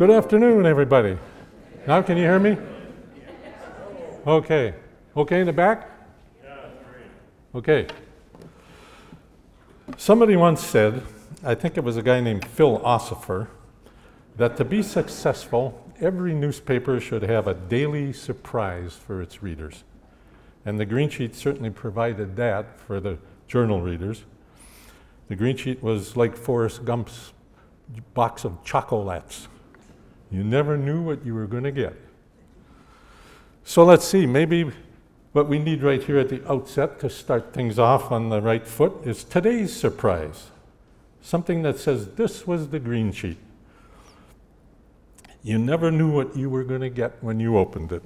Good afternoon, everybody. Now can you hear me? Okay. Okay in the back? Okay. Somebody once said, I think it was a guy named Phil Ossifer, that to be successful, every newspaper should have a daily surprise for its readers. And the Green Sheet certainly provided that for the Journal readers. The Green Sheet was like Forrest Gump's box of chocolates. You never knew what you were going to get. So let's see, maybe what we need right here at the outset to start things off on the right foot is today's surprise. Something that says, this was the Green Sheet. You never knew what you were going to get when you opened it.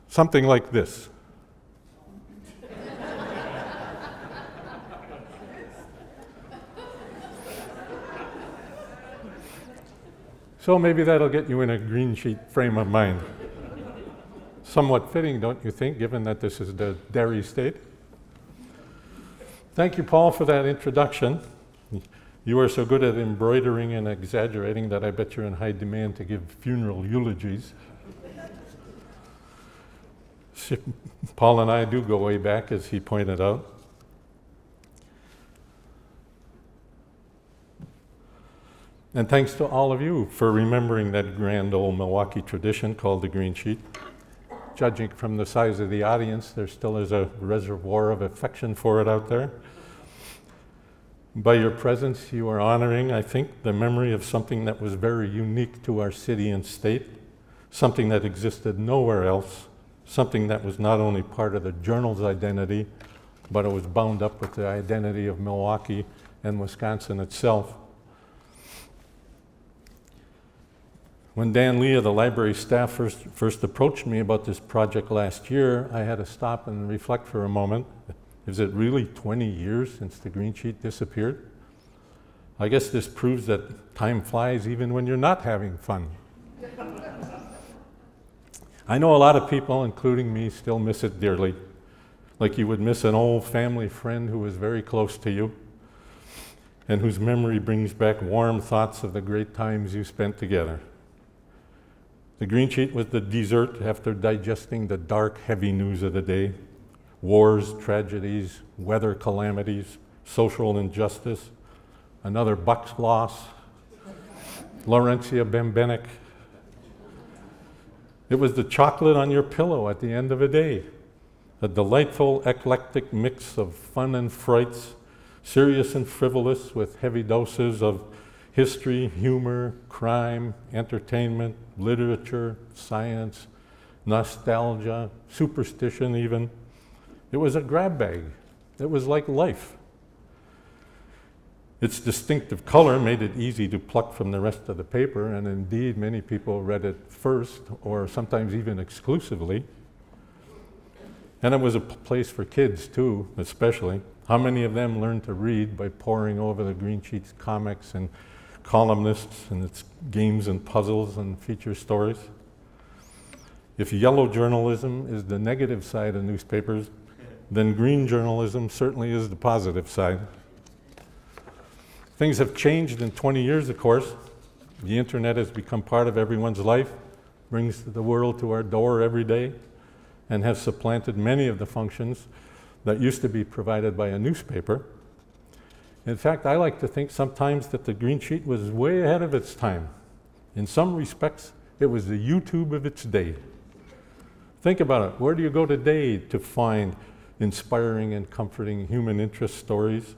Something like this. So maybe that'll get you in a Green Sheet frame of mind. Somewhat fitting, don't you think, given that this is the dairy state? Thank you, Paul, for that introduction. You are so good at embroidering and exaggerating that I bet you're in high demand to give funeral eulogies. Paul and I do go way back, as he pointed out. And thanks to all of you for remembering that grand old Milwaukee tradition called the Green Sheet. Judging from the size of the audience, there still is a reservoir of affection for it out there. By your presence, you are honoring, I think, the memory of something that was very unique to our city and state, something that existed nowhere else, something that was not only part of the Journal's identity, but it was bound up with the identity of Milwaukee and Wisconsin itself. When Dan Lee of the library staff first approached me about this project last year, I had to stop and reflect for a moment. Is it really 20 years since the Green Sheet disappeared? I guess this proves that time flies even when you're not having fun. I know a lot of people, including me, still miss it dearly, like you would miss an old family friend who was very close to you and whose memory brings back warm thoughts of the great times you spent together. The Green Sheet was the dessert after digesting the dark, heavy news of the day. Wars, tragedies, weather calamities, social injustice, another Bucks loss, Laurentia Bembenek. It was the chocolate on your pillow at the end of a day, a delightful, eclectic mix of fun and frights, serious and frivolous with heavy doses of history, humor, crime, entertainment, literature, science, nostalgia, superstition even. It was a grab bag. It was like life. Its distinctive color made it easy to pluck from the rest of the paper, and indeed many people read it first, or sometimes even exclusively. And it was a place for kids too, especially. How many of them learned to read by poring over the Green Sheet's comics and columnists and its games and puzzles and feature stories? If yellow journalism is the negative side of newspapers, then green journalism certainly is the positive side. Things have changed in 20 years, of course. The internet has become part of everyone's life, brings the world to our door every day, and has supplanted many of the functions that used to be provided by a newspaper. In fact, I like to think sometimes that the Green Sheet was way ahead of its time. In some respects, it was the YouTube of its day. Think about it. Where do you go today to find inspiring and comforting human interest stories,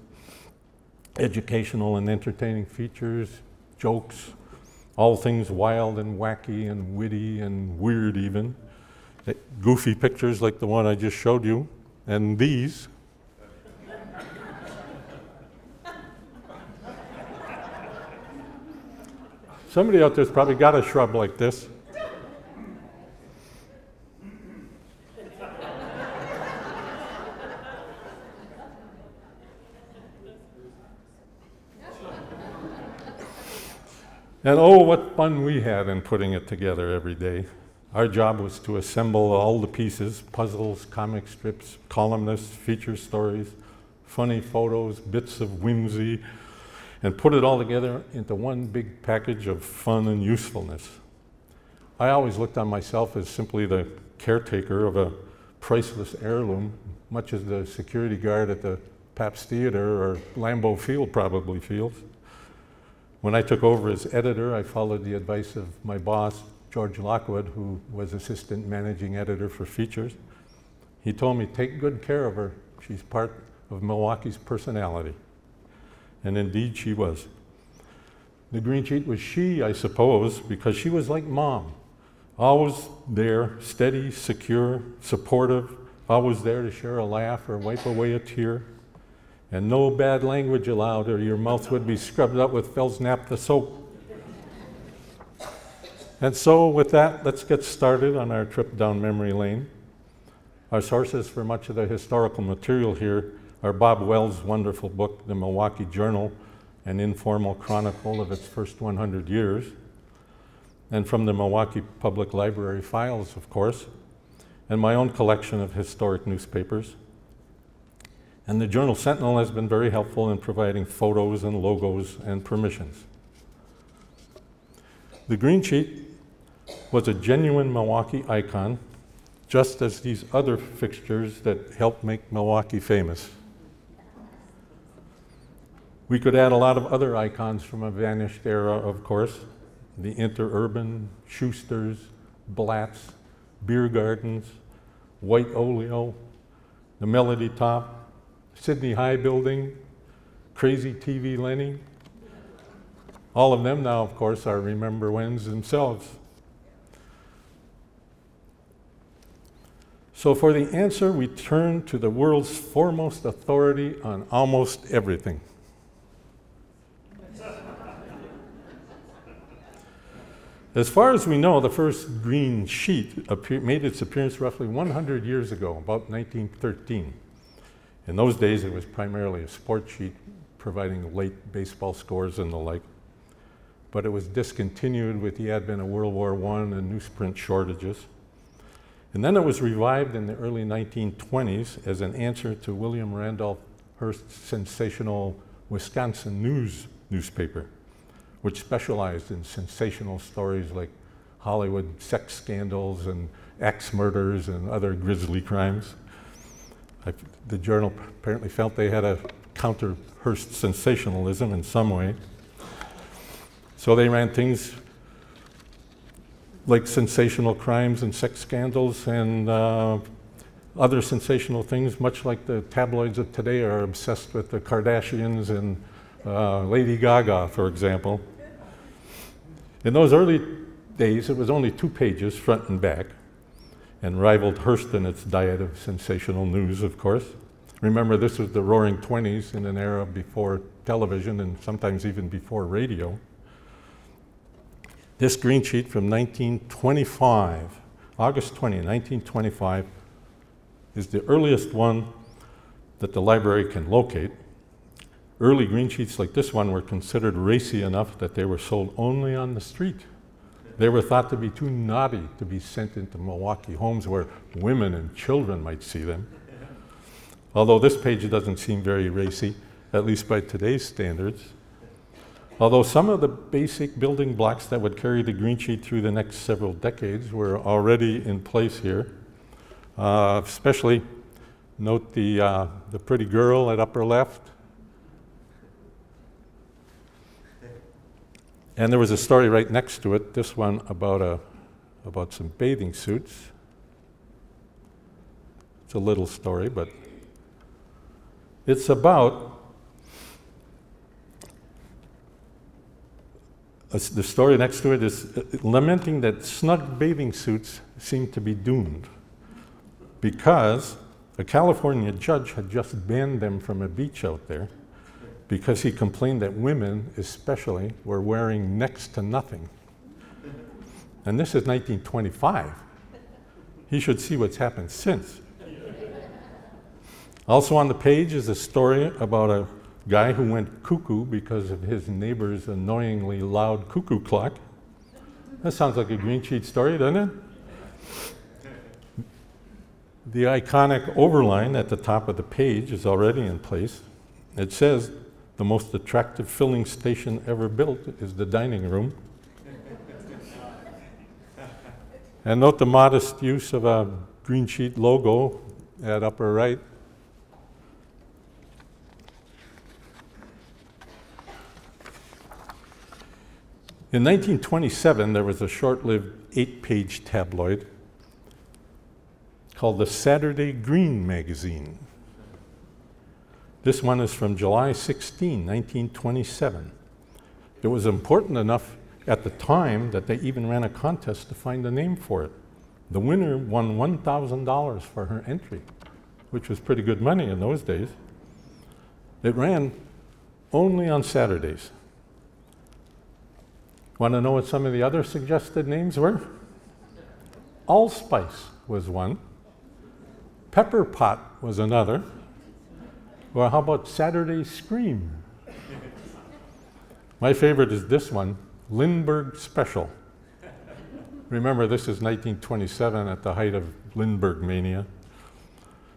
educational and entertaining features, jokes, all things wild and wacky and witty and weird even, goofy pictures like the one I just showed you, and these. Somebody out there's probably got a shrub like this. And oh, what fun we had in putting it together every day. Our job was to assemble all the pieces, puzzles, comic strips, columnists, feature stories, funny photos, bits of whimsy, and put it all together into one big package of fun and usefulness. I always looked on myself as simply the caretaker of a priceless heirloom, much as the security guard at the Pabst Theater or Lambeau Field probably feels. When I took over as editor, I followed the advice of my boss, George Lockwood, who was assistant managing editor for features. He told me, take good care of her. She's part of Milwaukee's personality. And indeed she was. The green sheet was she, I suppose, because she was like Mom. Always there, steady, secure, supportive, always there to share a laugh or wipe away a tear. And no bad language allowed, or your mouth would be scrubbed up with Fels Naphtha soap. And so with that, let's get started on our trip down memory lane. Our sources for much of the historical material here are Bob Wells' wonderful book, The Milwaukee Journal, an informal chronicle of its first 100 years, and from the Milwaukee Public Library files, of course, and my own collection of historic newspapers. And the Journal Sentinel has been very helpful in providing photos and logos and permissions. The green sheet was a genuine Milwaukee icon, just as these other fixtures that helped make Milwaukee famous. We could add a lot of other icons from a vanished era, of course. The Interurban, Schuster's, Blatt's, Beer Gardens, White Oleo, the Melody Top, Sydney High Building, Crazy TV Lenny. All of them now, of course, are remember whens themselves. So for the answer, we turn to the world's foremost authority on almost everything. As far as we know, the first green sheet made its appearance roughly 100 years ago, about 1913. In those days, it was primarily a sports sheet, providing late baseball scores and the like. But it was discontinued with the advent of World War I and newsprint shortages. And then it was revived in the early 1920s as an answer to William Randolph Hearst's sensational Wisconsin News newspaper, which specialized in sensational stories like Hollywood sex scandals and axe murders and other grisly crimes. The Journal apparently felt they had to counter Hearst sensationalism in some way. So they ran things like sensational crimes and sex scandals and other sensational things, much like the tabloids of today are obsessed with the Kardashians and Lady Gaga, for example. In those early days, it was only 2 pages, front and back, and rivaled Hearst in its diet of sensational news, of course. Remember, this was the roaring 20s in an era before television and sometimes even before radio. This green sheet from 1925, August 20, 1925, is the earliest one that the library can locate. Early green sheets like this one were considered racy enough that they were sold only on the street. They were thought to be too naughty to be sent into Milwaukee homes where women and children might see them. Although this page doesn't seem very racy, at least by today's standards. Although some of the basic building blocks that would carry the green sheet through the next several decades were already in place here. Especially note the pretty girl at upper left. And there was a story right next to it, this one about some bathing suits. It's a little story, but it's about the story next to it is lamenting that snug bathing suits seem to be doomed because a California judge had just banned them from a beach out there because he complained that women, especially, were wearing next to nothing. And this is 1925. He should see what's happened since. Also on the page is a story about a guy who went cuckoo because of his neighbor's annoyingly loud cuckoo clock. That sounds like a green sheet story, doesn't it? The iconic overline at the top of the page is already in place. It says, the most attractive filling station ever built is the dining room. And note the modest use of a green sheet logo at upper right. In 1927, there was a short-lived 8-page tabloid called the Saturday Green magazine. This one is from July 16, 1927. It was important enough at the time that they even ran a contest to find a name for it. The winner won $1,000 for her entry, which was pretty good money in those days. It ran only on Saturdays. Want to know what some of the other suggested names were? Allspice was one. Pepper Pot was another. Or how about Saturday Scream? My favorite is this one, Lindbergh Special. Remember, this is 1927 at the height of Lindbergh mania.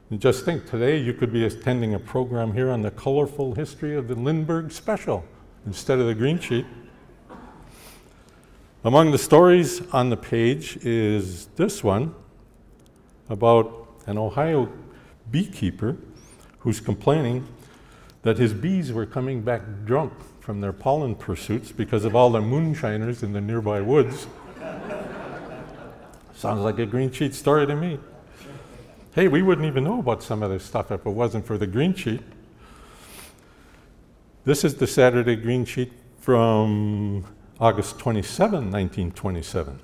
And just think, today you could be attending a program here on the colorful history of the Lindbergh Special instead of the green sheet. Among the stories on the page is this one about an Ohio beekeeper who's complaining that his bees were coming back drunk from their pollen pursuits because of all the moonshiners in the nearby woods. Sounds like a green sheet story to me. Hey, we wouldn't even know about some of this stuff if it wasn't for the green sheet. This is the Saturday green sheet from August 27, 1927.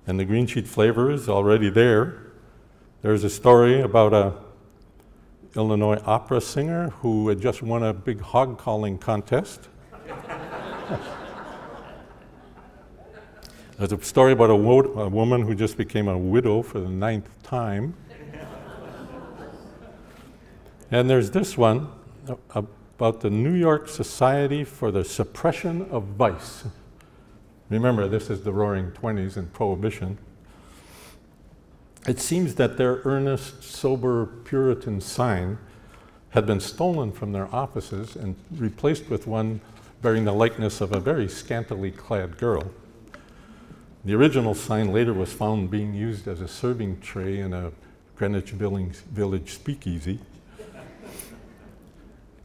And the green sheet flavor is already there. There's a story about a Illinois opera singer who had just won a big hog calling contest. There's a story about a woman who just became a widow for the 9th time. And there's this one about the New York Society for the Suppression of Vice. Remember, this is the Roaring '20s and Prohibition. It seems that their earnest, sober Puritan sign had been stolen from their offices and replaced with one bearing the likeness of a very scantily clad girl. The original sign later was found being used as a serving tray in a Greenwich Village speakeasy.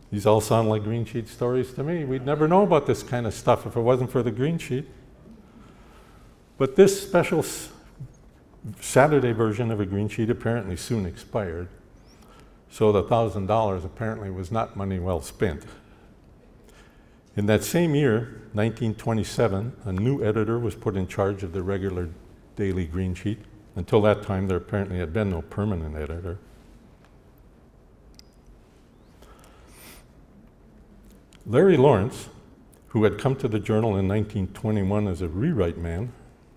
These all sound like green sheet stories to me. We'd never know about this kind of stuff if it wasn't for the green sheet. But this special Saturday version of a green sheet apparently soon expired. So the $1,000 apparently was not money well spent. In that same year, 1927, a new editor was put in charge of the regular daily green sheet. Until that time, there apparently had been no permanent editor. Larry Lawrence, who had come to the Journal in 1921 as a rewrite man,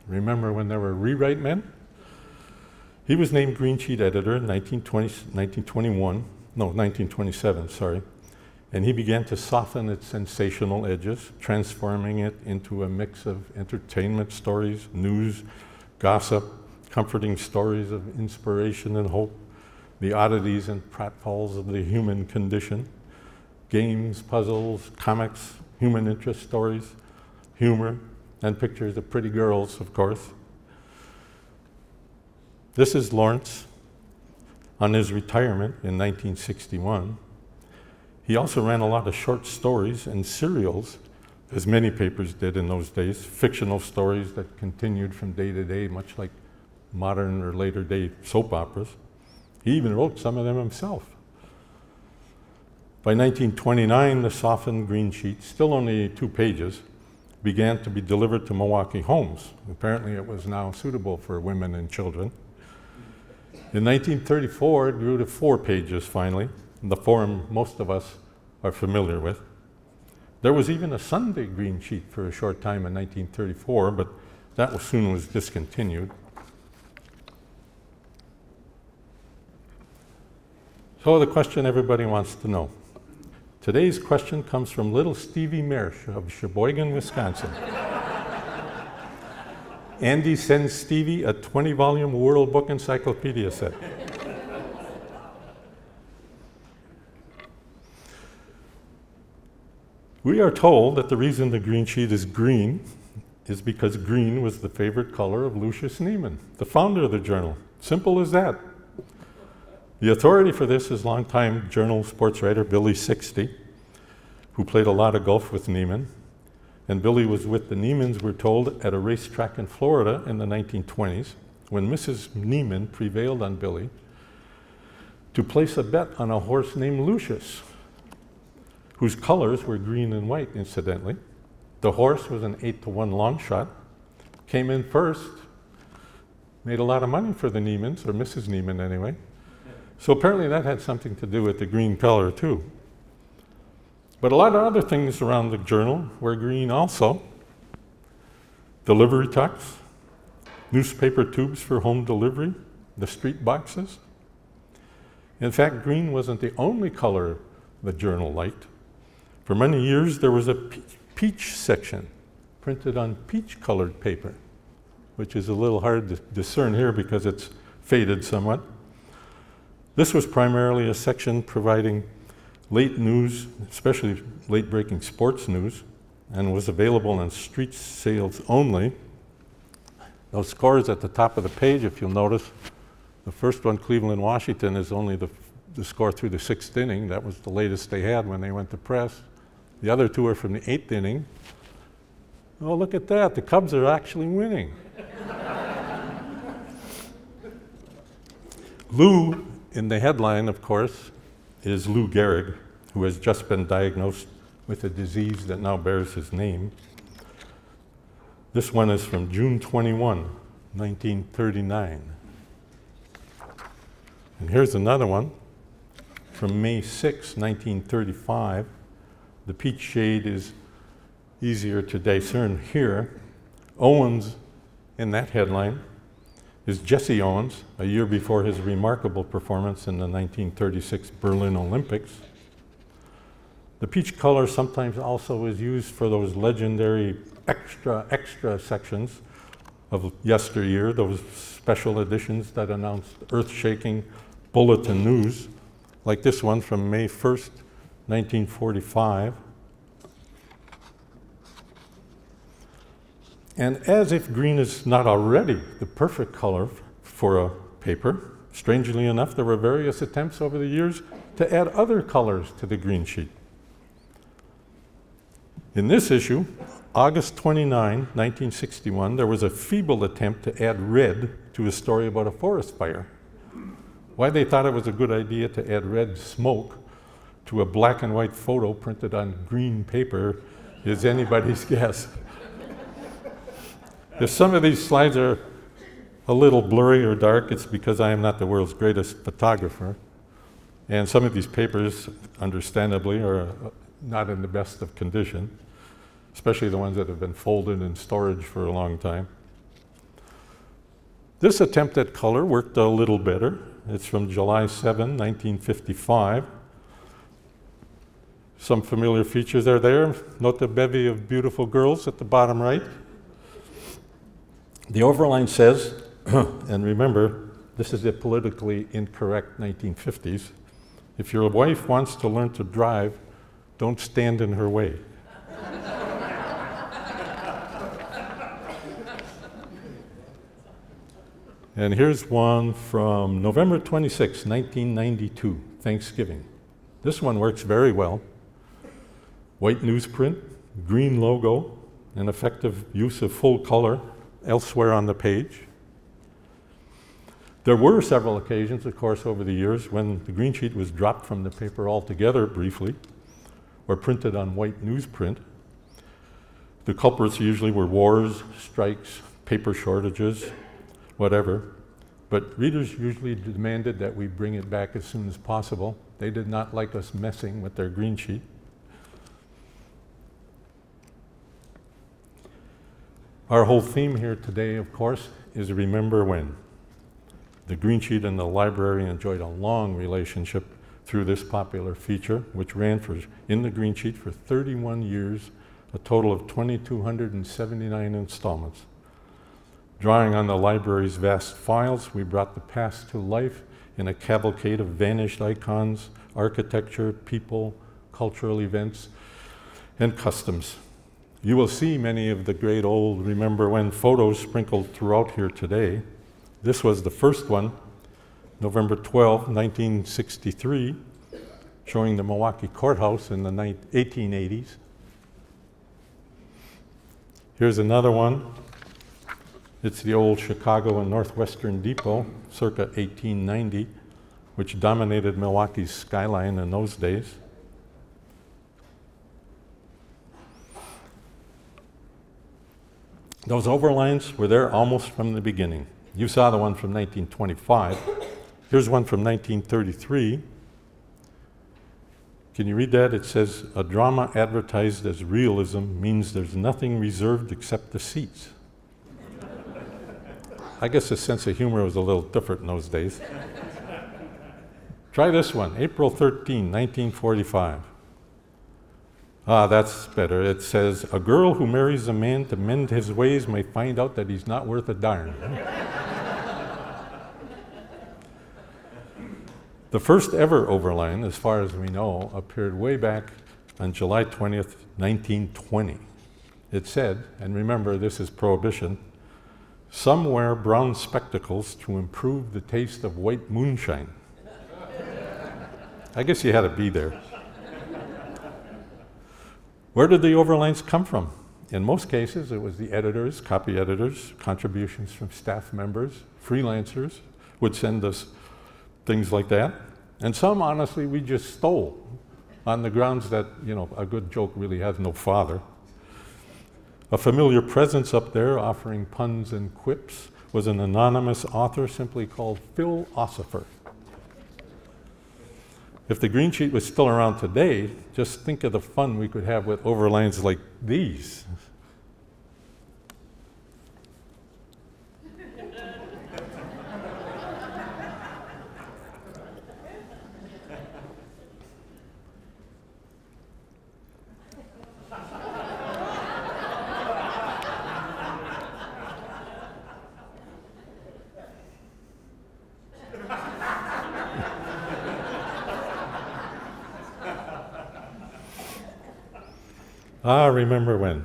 remember when there were rewrite men? He was named green sheet editor in 1927, sorry. And he began to soften its sensational edges, transforming it into a mix of entertainment stories, news, gossip, comforting stories of inspiration and hope, the oddities and pratfalls of the human condition, games, puzzles, comics, human interest stories, humor, and pictures of pretty girls, of course. This is Lawrence on his retirement in 1961. He also ran a lot of short stories and serials, as many papers did in those days, fictional stories that continued from day to day, much like modern or later day soap operas. He even wrote some of them himself. By 1929, the softened green sheet, still only 2 pages, began to be delivered to Milwaukee homes. Apparently it was now suitable for women and children. In 1934, it grew to 4 pages finally, the form most of us are familiar with. There was even a Sunday green sheet for a short time in 1934, but that soon was discontinued. So the question everybody wants to know. Today's question comes from little Stevie Mersch of Sheboygan, Wisconsin. Andy sends Stevie a 20-volume World Book Encyclopedia set. We are told that the reason the green sheet is green is because green was the favorite color of Lucius Niemann, the founder of the journal. Simple as that. The authority for this is longtime journal sports writer Billy 60, who played a lot of golf with Niemann. And Billy was with the Niemanns, we're told, at a racetrack in Florida in the 1920s, when Mrs. Niemann prevailed on Billy to place a bet on a horse named Lucius, whose colors were green and white, incidentally. The horse was an 8-to-1 long shot, came in first, made a lot of money for the Niemanns, or Mrs. Niemann anyway. So apparently that had something to do with the green color too. But a lot of other things around the journal were green also. Delivery trucks, newspaper tubes for home delivery, the street boxes. In fact, green wasn't the only color the journal liked. For many years there was a peach section printed on peach-colored paper, which is a little hard to discern here because it's faded somewhat. This was primarily a section providing late news, especially late-breaking sports news, and was available on street sales only. Those scores at the top of the page, if you'll notice, the first one, Cleveland, Washington, is only the score through the 6th inning. That was the latest they had when they went to press. The other two are from the 8th inning. Oh, look at that, the Cubs are actually winning. Lou, in the headline, of course, is Lou Gehrig, who has just been diagnosed with a disease that now bears his name. This one is from June 21, 1939. And here's another one from May 6, 1935. The peach shade is easier to discern here. Owens, in that headline, is Jesse Owens, a year before his remarkable performance in the 1936 Berlin Olympics. The peach color sometimes also is used for those legendary extra sections of yesteryear, those special editions that announced earth-shaking bulletin news, like this one from May 1st, 1945. And as if green is not already the perfect color for a paper, strangely enough, there were various attempts over the years to add other colors to the green sheet. In this issue, August 29, 1961, there was a feeble attempt to add red to a story about a forest fire. Why they thought it was a good idea to add red smoke to a black and white photo printed on green paper is anybody's guess. If some of these slides are a little blurry or dark, it's because I am not the world's greatest photographer. And some of these papers, understandably, are not in the best of condition, especially the ones that have been folded in storage for a long time. This attempt at color worked a little better. It's from July 7, 1955. Some familiar features are there. Note the bevy of beautiful girls at the bottom right. The overline says, and remember, this is the politically incorrect 1950s, if your wife wants to learn to drive, don't stand in her way. And here's one from November 26, 1992, Thanksgiving. This one works very well. White newsprint, green logo, and effective use of full color elsewhere on the page. There were several occasions, of course, over the years when the green sheet was dropped from the paper altogether briefly, or printed on white newsprint. The culprits usually were wars, strikes, paper shortages, whatever. But readers usually demanded that we bring it back as soon as possible. They did not like us messing with their green sheet. Our whole theme here today, of course, is remember when. The green sheet and the library enjoyed a long relationship through this popular feature, which ran in the green sheet for 31 years, a total of 2,279 installments. Drawing on the library's vast files, we brought the past to life in a cavalcade of vanished icons, architecture, people, cultural events, and customs. You will see many of the great old remember when photos sprinkled throughout here today. This was the first one, November 12, 1963, showing the Milwaukee courthouse in the 1880s. Here's another one. It's the old Chicago and Northwestern Depot, circa 1890, which dominated Milwaukee's skyline in those days. Those overlines were there almost from the beginning. You saw the one from 1925. Here's one from 1933. Can you read that? It says, "A drama advertised as realism means there's nothing reserved except the seats." I guess the sense of humor was a little different in those days. Try this one, April 13, 1945. Ah, that's better. It says, "A girl who marries a man to mend his ways may find out that he's not worth a darn." The first ever overline, as far as we know, appeared way back on July 20th, 1920. It said, and remember this is Prohibition, "Some wear brown spectacles to improve the taste of white moonshine." I guess you had to be there. Where did the overlines come from? In most cases, it was the editors, copy editors, contributions from staff members, freelancers would send us things like that. And some, honestly, we just stole on the grounds that, you know, a good joke really has no father. A familiar presence up there offering puns and quips was an anonymous author simply called Phil Ossifer. If the green sheet was still around today, just think of the fun we could have with overlines like these. Ah, remember when?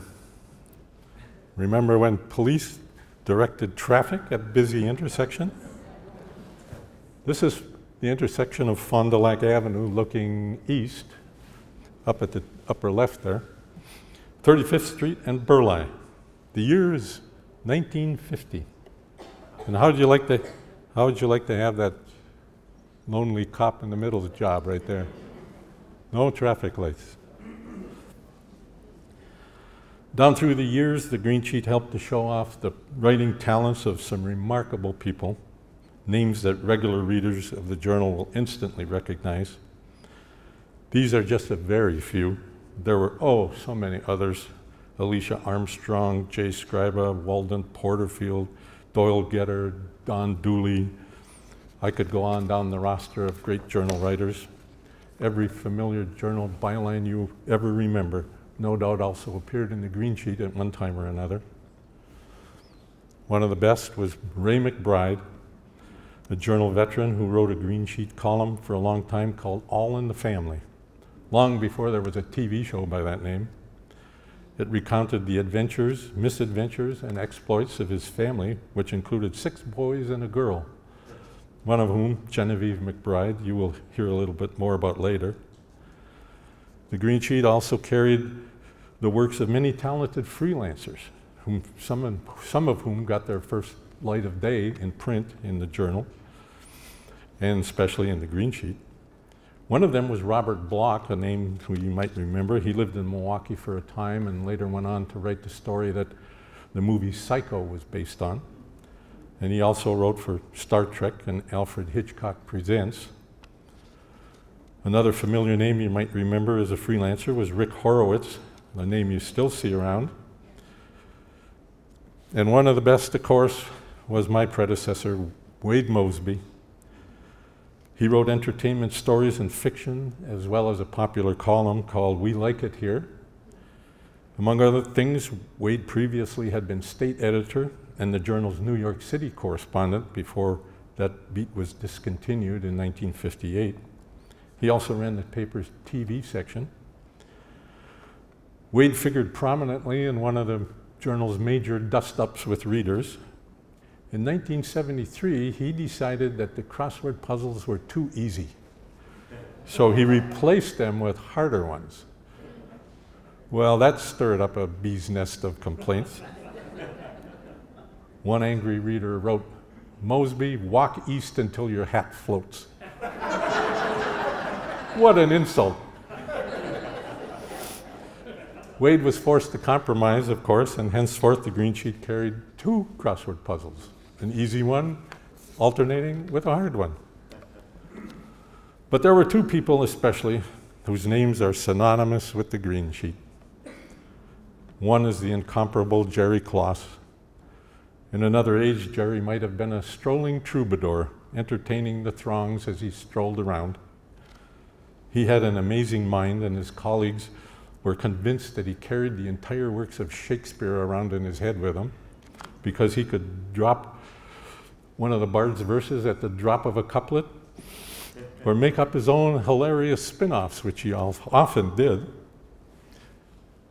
Remember when police directed traffic at busy intersection? This is the intersection of Fond du Lac Avenue looking east, up at the upper left there, 35th Street and Burleigh. The year is 1950. And how would you like to have that lonely cop in the middle job right there? No traffic lights. Down through the years, the green sheet helped to show off the writing talents of some remarkable people, names that regular readers of the journal will instantly recognize. These are just a very few. There were, oh, so many others. Alicia Armstrong, Jay Scriba, Walden Porterfield, Doyle Getter, Don Dooley. I could go on down the roster of great journal writers. Every familiar journal byline you ever remember no doubt also appeared in the green sheet at one time or another. One of the best was Ray McBride, a journal veteran who wrote a green sheet column for a long time called All in the Family, long before there was a TV show by that name. It recounted the adventures, misadventures, and exploits of his family, which included 6 boys and a girl, one of whom, Genevieve McBride, you will hear a little bit more about later. The green sheet also carried the works of many talented freelancers, some of whom got their first light of day in print in the journal, and especially in the green sheet. One of them was Robert Bloch, a name who you might remember. He lived in Milwaukee for a time and later went on to write the story that the movie Psycho was based on. And he also wrote for Star Trek and Alfred Hitchcock Presents. Another familiar name you might remember as a freelancer was Rick Horowitz, a name you still see around. And one of the best, of course, was my predecessor, Wade Mosby. He wrote entertainment stories and fiction, as well as a popular column called We Like It Here. Among other things, Wade previously had been state editor and the journal's New York City correspondent before that beat was discontinued in 1958. He also ran the paper's TV section. Wade figured prominently in one of the journal's major dust-ups with readers. In 1973, he decided that the crossword puzzles were too easy, so he replaced them with harder ones. Well, that stirred up a bee's nest of complaints. One angry reader wrote, "Mosby, walk east until your hat floats." What an insult. Wade was forced to compromise, of course, and henceforth the green sheet carried 2 crossword puzzles, an easy one alternating with a hard one. But there were 2 people especially whose names are synonymous with the green sheet. One is the incomparable Jerry Kloss. In another age, Jerry might have been a strolling troubadour, entertaining the throngs as he strolled around. He had an amazing mind, and his colleagues were convinced that he carried the entire works of Shakespeare around in his head with him, because he could drop one of the bard's verses at the drop of a couplet, or make up his own hilarious spin-offs, which he often did.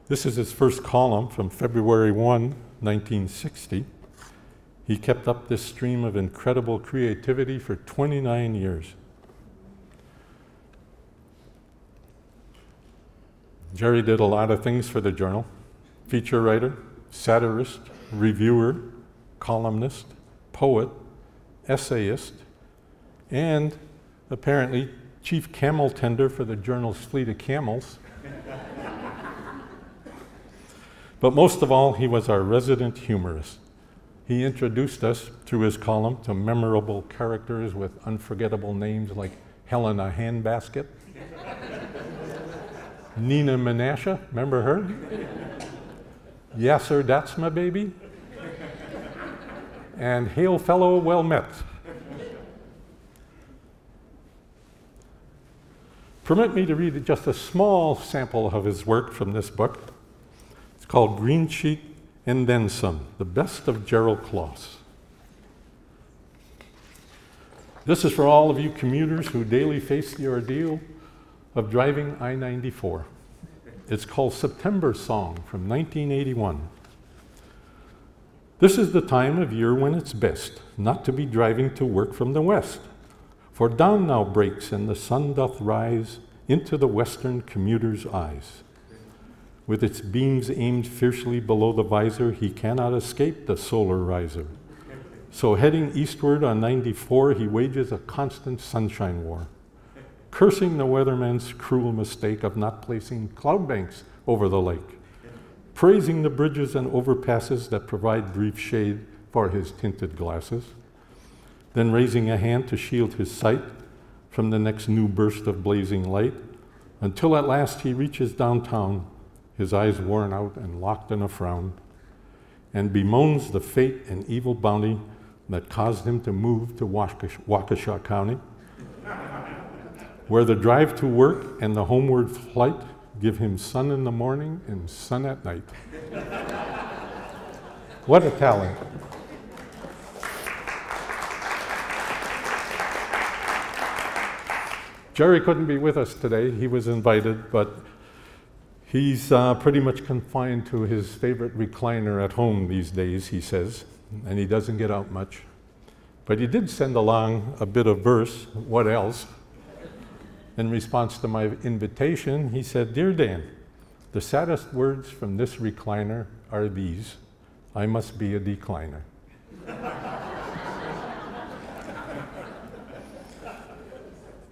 This is his first column from February 1, 1960. He kept up this stream of incredible creativity for 29 years. Jerry did a lot of things for the journal: feature writer, satirist, reviewer, columnist, poet, essayist, and apparently chief camel tender for the journal's fleet of camels. But most of all, he was our resident humorist. He introduced us through his column to memorable characters with unforgettable names like Helena Handbasket, Nina Menashe, remember her? Yes, sir, that's my baby. And Hail Fellow, well met. Permit me to read just a small sample of his work from this book. It's called Green Sheet and Then Some, the best of Gerald Kloss. This is for all of you commuters who daily face the ordeal of driving I-94. It's called September Song from 1981. This is the time of year when it's best not to be driving to work from the west. For dawn now breaks and the sun doth rise into the western commuter's eyes. With its beams aimed fiercely below the visor, he cannot escape the solar riser. So heading eastward on 94, he wages a constant sunshine war, cursing the weatherman's cruel mistake of not placing cloud banks over the lake, praising the bridges and overpasses that provide brief shade for his tinted glasses, then raising a hand to shield his sight from the next new burst of blazing light, until at last he reaches downtown, his eyes worn out and locked in a frown, and bemoans the fate and evil bounty that caused him to move to Waukesha County, where the drive to work and the homeward flight give him sun in the morning and sun at night. What a talent. Jerry couldn't be with us today. He was invited, but he's pretty much confined to his favorite recliner at home these days, he says, and he doesn't get out much. But he did send along a bit of verse, what else? In response to my invitation, he said, "Dear Dan, the saddest words from this recliner are these: I must be a decliner."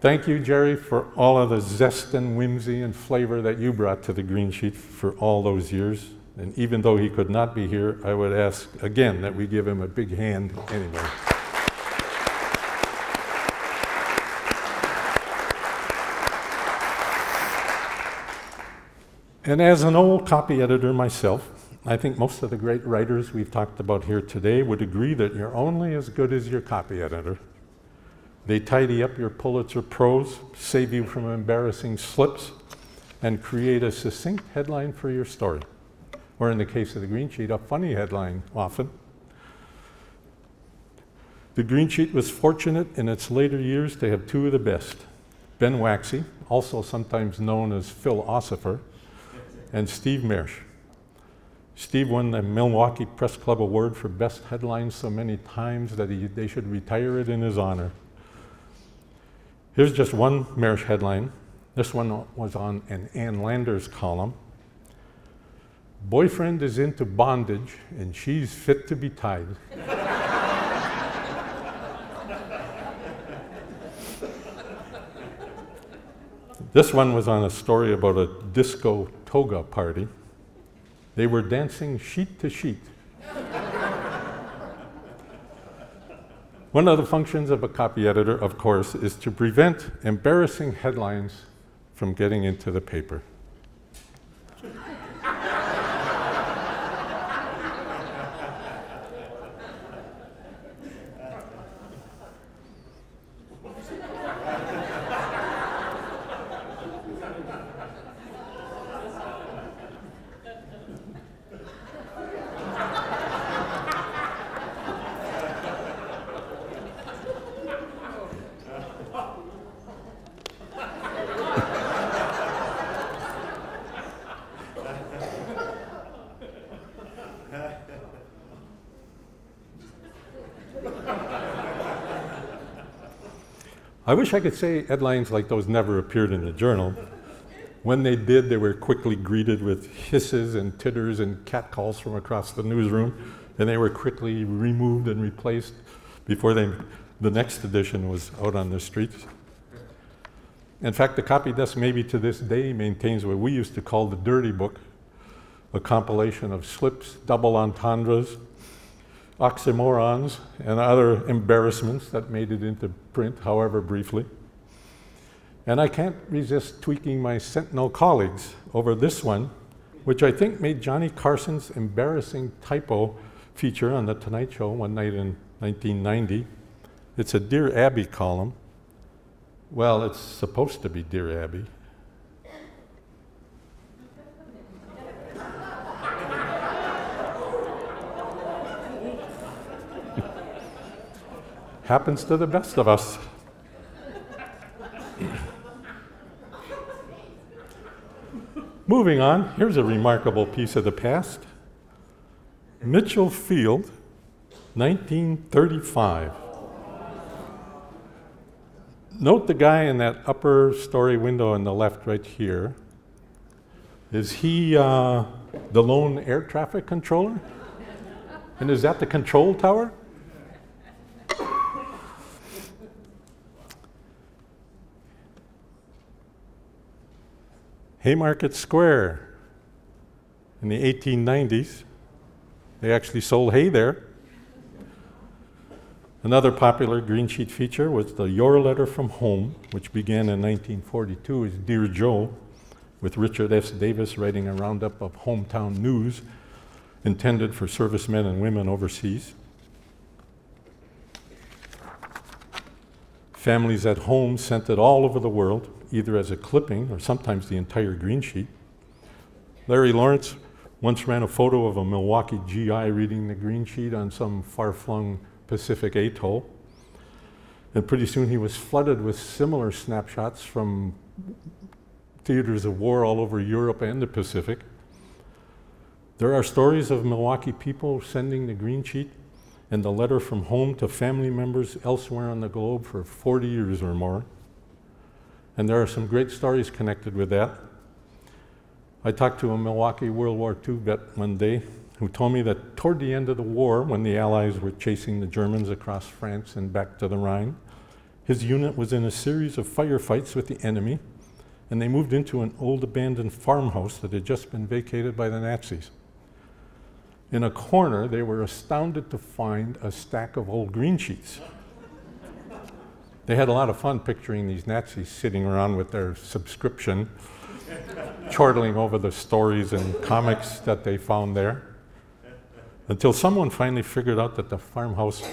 Thank you, Jerry, for all of the zest and whimsy and flavor that you brought to the Green Sheet for all those years. And even though he could not be here, I would ask again that we give him a big hand anyway. And as an old copy editor myself, I think most of the great writers we've talked about here today would agree that you're only as good as your copy editor. They tidy up your Pulitzer prose, save you from embarrassing slips, and create a succinct headline for your story. Or in the case of the Green Sheet, a funny headline often. The Green Sheet was fortunate in its later years to have 2 of the best. Ben Waxy, also sometimes known as Phil Ossifer, and Steve Mersch. Steve won the Milwaukee Press Club Award for Best Headlines so many times that they should retire it in his honor. Here's just one Mersch headline. This one was on an Ann Landers column. Boyfriend is into bondage and she's fit to be tied. This one was on a story about a disco toga party. They were dancing sheet to sheet. One of the functions of a copy editor, of course, is to prevent embarrassing headlines from getting into the paper. I wish I could say headlines like those never appeared in the journal. When they did, they were quickly greeted with hisses and titters and catcalls from across the newsroom, and they were quickly removed and replaced before the next edition was out on the streets. In fact, the copy desk maybe to this day maintains what we used to call the dirty book, a compilation of slips, double entendres, oxymorons, and other embarrassments that made it into print, however briefly. And I can't resist tweaking my Sentinel colleagues over this one, which I think made Johnny Carson's embarrassing typo feature on The Tonight Show one night in 1990. It's a Dear Abby column. Well, it's supposed to be Dear Abby. Happens to the best of us. Moving on, here's a remarkable piece of the past. Mitchell Field, 1935. Note the guy in that upper story window on the left right here. Is he the lone air traffic controller? And is that the control tower? Haymarket Square in the 1890s. They actually sold hay there. Another popular green sheet feature was the Your Letter from Home, which began in 1942 as Dear Joe, with Richard S. Davis writing a roundup of hometown news intended for servicemen and women overseas. Families at home sent it all over the world, either as a clipping or sometimes the entire green sheet. Larry Lawrence once ran a photo of a Milwaukee GI reading the green sheet on some far-flung Pacific atoll. And pretty soon he was flooded with similar snapshots from theaters of war all over Europe and the Pacific. There are stories of Milwaukee people sending the green sheet and the letter from home to family members elsewhere on the globe for 40 years or more. And there are some great stories connected with that. I talked to a Milwaukee World War II vet one day who told me that toward the end of the war, when the Allies were chasing the Germans across France and back to the Rhine, his unit was in a series of firefights with the enemy, and they moved into an old abandoned farmhouse that had just been vacated by the Nazis. In a corner, they were astounded to find a stack of old green sheets. They had a lot of fun picturing these Nazis sitting around with their subscription, chortling over the stories and comics that they found there, until someone finally figured out that the farmhouse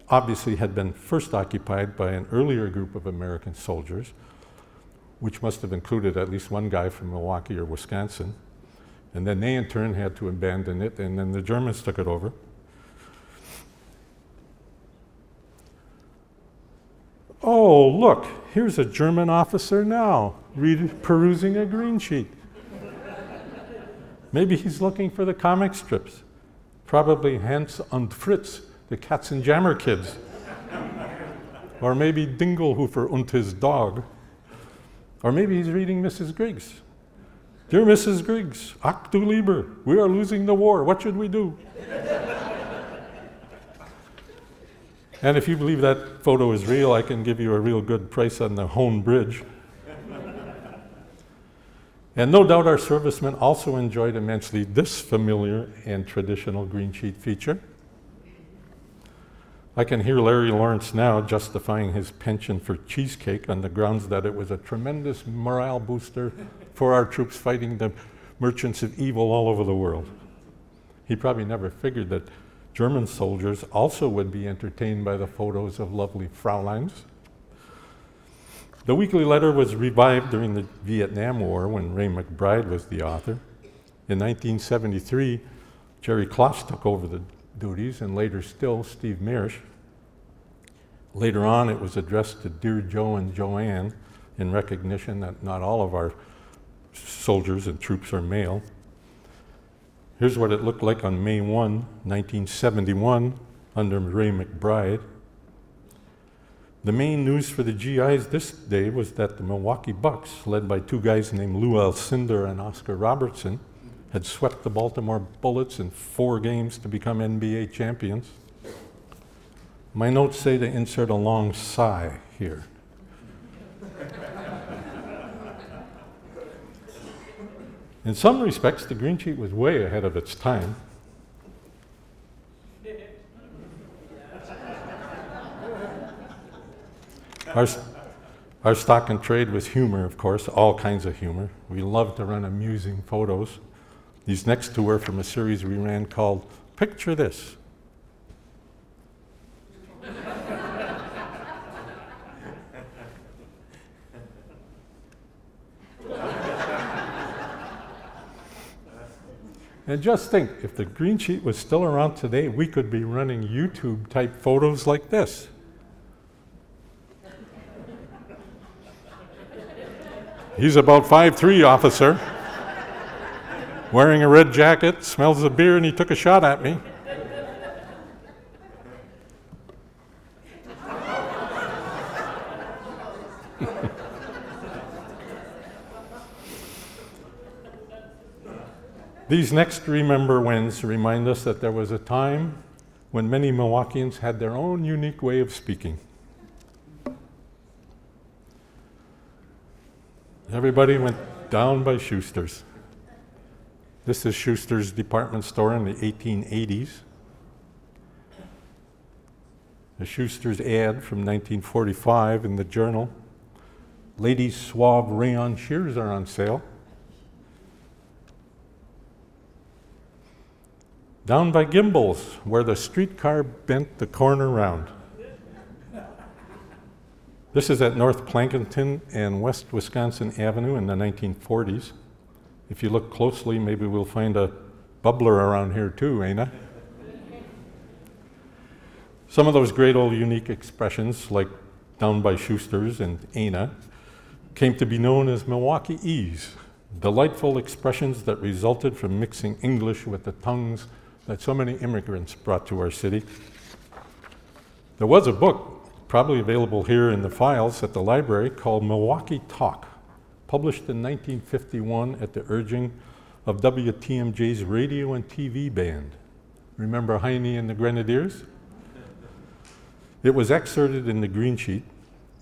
obviously had been first occupied by an earlier group of American soldiers, which must have included at least one guy from Milwaukee or Wisconsin. And then they in turn had to abandon it, and then the Germans took it over. Oh, look, here's a German officer now, perusing a green sheet. Maybe he's looking for the comic strips. Probably Hans und Fritz, the Cats and Jammer Kids. Or maybe Dinglehofer und his dog. Or maybe he's reading Mrs. Griggs. Dear Mrs. Griggs, ach du lieber, we are losing the war. What should we do? And if you believe that photo is real, I can give you a real good price on the Hone Bridge. And no doubt our servicemen also enjoyed immensely this familiar and traditional green sheet feature. I can hear Larry Lawrence now justifying his penchant for cheesecake on the grounds that it was a tremendous morale booster for our troops fighting the merchants of evil all over the world. He probably never figured that German soldiers also would be entertained by the photos of lovely Frauleins. The weekly letter was revived during the Vietnam War when Ray McBride was the author. In 1973, Jerry Kloss took over the duties, and later still, Steve Mearsh. Later on, it was addressed to Dear Joe and Joanne in recognition that not all of our soldiers and troops are male. Here's what it looked like on May 1, 1971, under Ray McBride. The main news for the GIs this day was that the Milwaukee Bucks, led by two guys named Lou Alcindor and Oscar Robertson, had swept the Baltimore Bullets in 4 games to become NBA champions. My notes say to insert a long sigh here. In some respects, the green sheet was way ahead of its time. Our stock and trade was humor, of course, all kinds of humor. We loved to run amusing photos. These next 2 were from a series we ran called Picture This. And just think, if the green sheet was still around today, we could be running YouTube-type photos like this. He's about 5'3", officer, wearing a red jacket, smells of beer, and he took a shot at me. These next Remember Whens remind us that there was a time when many Milwaukeeans had their own unique way of speaking. Everybody went down by Schuster's. This is Schuster's department store in the 1880s. A Schuster's ad from 1945 in the Journal. Ladies' suave rayon shears are on sale. Down by Gimbel's, where the streetcar bent the corner round. This is at North Plankinton and West Wisconsin Avenue in the 1940s. If you look closely, maybe we'll find a bubbler around here too, ain't it? Some of those great old unique expressions, like down by Schuster's and Ana, came to be known as Milwaukee-ese, delightful expressions that resulted from mixing English with the tongues that so many immigrants brought to our city. There was a book, probably available here in the files at the library, called Milwaukee Talk, published in 1951 at the urging of WTMJ's radio and TV band. Remember Heine and the Grenadiers? It was excerpted in the green sheet,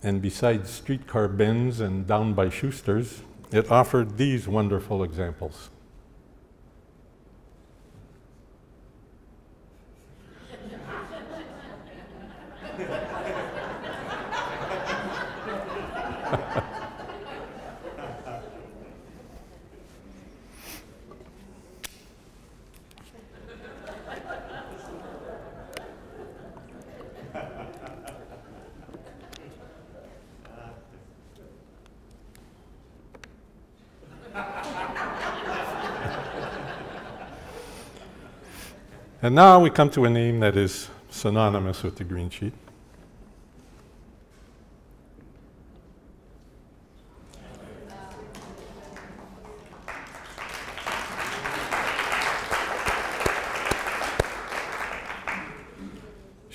and besides streetcar bends and down by Schuster's, it offered these wonderful examples. And now we come to a name that is synonymous with the green sheet.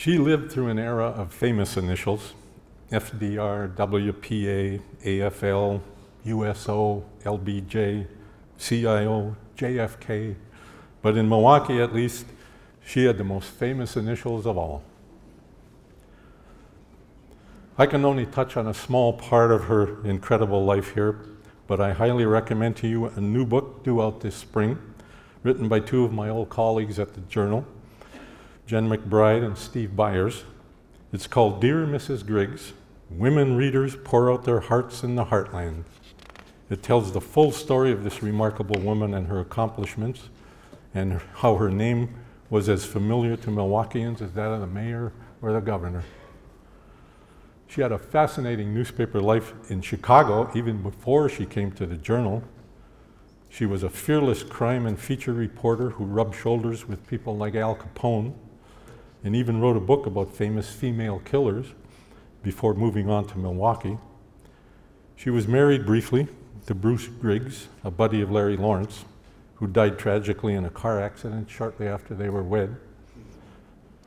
She lived through an era of famous initials: FDR, WPA, AFL, USO, LBJ, CIO, JFK. But in Milwaukee, at least, she had the most famous initials of all. I can only touch on a small part of her incredible life here, but I highly recommend to you a new book due out this spring, written by two of my old colleagues at the Journal, Jen McBride and Steve Byers. It's called Dear Mrs. Griggs, Women Readers Pour Out Their Hearts in the Heartland. It tells the full story of this remarkable woman and her accomplishments, and how her name was as familiar to Milwaukeeans as that of the mayor or the governor. She had a fascinating newspaper life in Chicago even before she came to the Journal. She was a fearless crime and feature reporter who rubbed shoulders with people like Al Capone, and even wrote a book about famous female killers before moving on to Milwaukee. She was married briefly to Bruce Griggs, a buddy of Larry Lawrence, who died tragically in a car accident shortly after they were wed.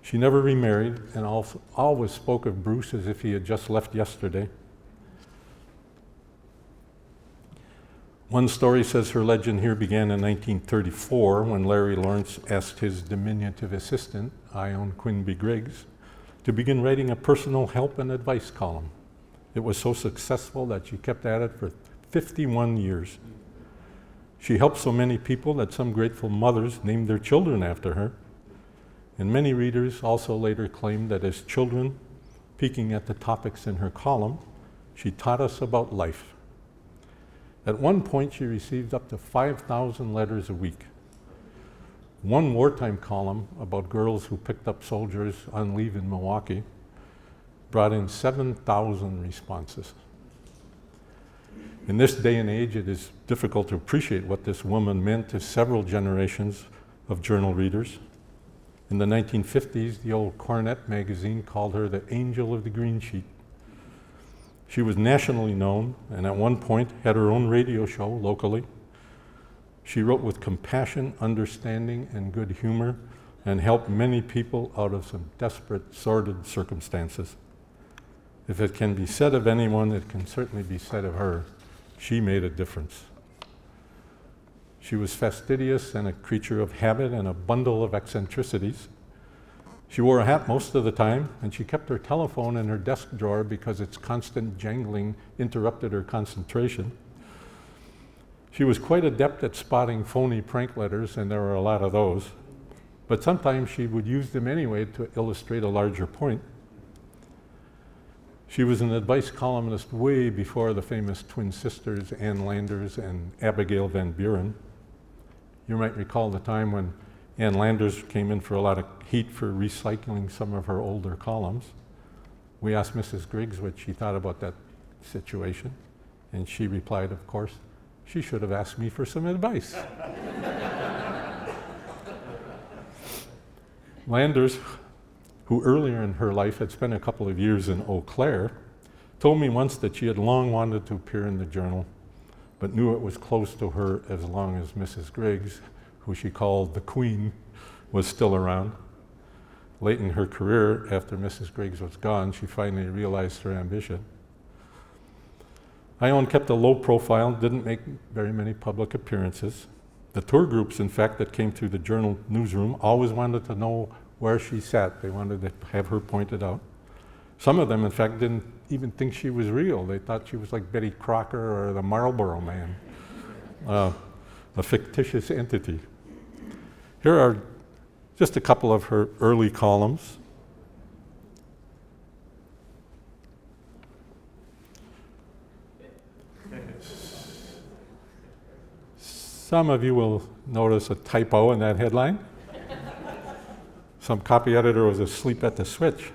She never remarried and also always spoke of Bruce as if he had just left yesterday. One story says her legend here began in 1934 when Larry Lawrence asked his diminutive assistant, Ione Quinby Griggs, to begin writing a personal help and advice column. It was so successful that she kept at it for 51 years. She helped so many people that some grateful mothers named their children after her. And many readers also later claimed that as children, peeking at the topics in her column, she taught us about life. At one point, she received up to 5,000 letters a week. One wartime column about girls who picked up soldiers on leave in Milwaukee brought in 7,000 responses. In this day and age, it is difficult to appreciate what this woman meant to several generations of Journal readers. In the 1950s, the old Cornet magazine called her the angel of the green sheet. She was nationally known, and at one point had her own radio show locally. She wrote with compassion, understanding, and good humor, and helped many people out of some desperate, sordid circumstances. If it can be said of anyone, it can certainly be said of her. She made a difference. She was fastidious and a creature of habit and a bundle of eccentricities. She wore a hat most of the time, and she kept her telephone in her desk drawer because its constant jangling interrupted her concentration. She was quite adept at spotting phony prank letters, and there were a lot of those. But sometimes she would use them anyway to illustrate a larger point. She was an advice columnist way before the famous twin sisters, Ann Landers and Abigail Van Buren. You might recall the time when Ann Landers came in for a lot of heat for recycling some of her older columns. We asked Mrs. Griggs what she thought about that situation, and she replied, of course, she should have asked me for some advice. Landers, who earlier in her life had spent a couple of years in Eau Claire, told me once that she had long wanted to appear in the Journal, but knew it was close to her as long as Mrs. Griggs, who she called the Queen, was still around. Late in her career, after Mrs. Griggs was gone, she finally realized her ambition. Ione kept a low profile, didn't make very many public appearances. The tour groups, in fact, that came through the Journal newsroom always wanted to know where she sat. They wanted to have her pointed out. Some of them, in fact, didn't even think she was real. They thought she was like Betty Crocker or the Marlboro Man, a fictitious entity. Here are just a couple of her early columns. Some of you will notice a typo in that headline. Some copy editor was asleep at the switch.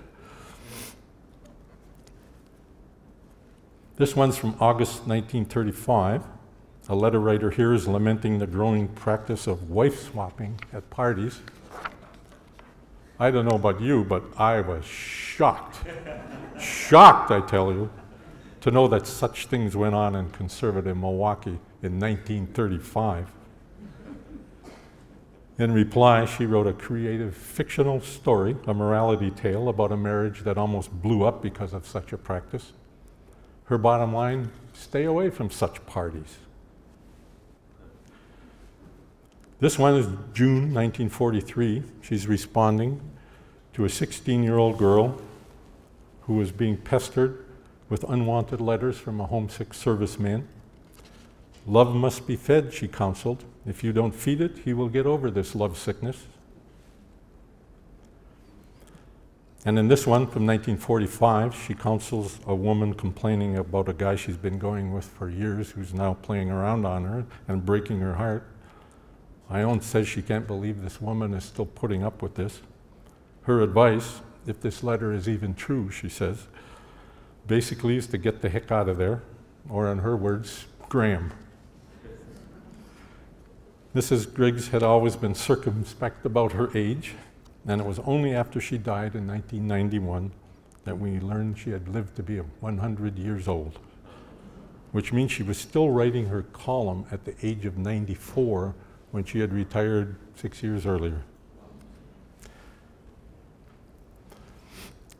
This one's from August 1935. A letter writer here is lamenting the growing practice of wife swapping at parties. I don't know about you, but I was shocked. Shocked, I tell you, to know that such things went on in conservative Milwaukee in 1935. In reply, she wrote a creative fictional story, a morality tale about a marriage that almost blew up because of such a practice. Her bottom line, stay away from such parties. This one is June 1943. She's responding to a 16-year-old girl who was being pestered with unwanted letters from a homesick serviceman. Love must be fed, she counseled. If you don't feed it, he will get over this love sickness. And in this one from 1945, she counsels a woman complaining about a guy she's been going with for years who's now playing around on her and breaking her heart. Ione says she can't believe this woman is still putting up with this. Her advice, if this letter is even true, she says, basically is to get the heck out of there, or in her words, Graham. Mrs. Griggs had always been circumspect about her age, and it was only after she died in 1991 that we learned she had lived to be 100 years old, which means she was still writing her column at the age of 94 when she had retired 6 years earlier.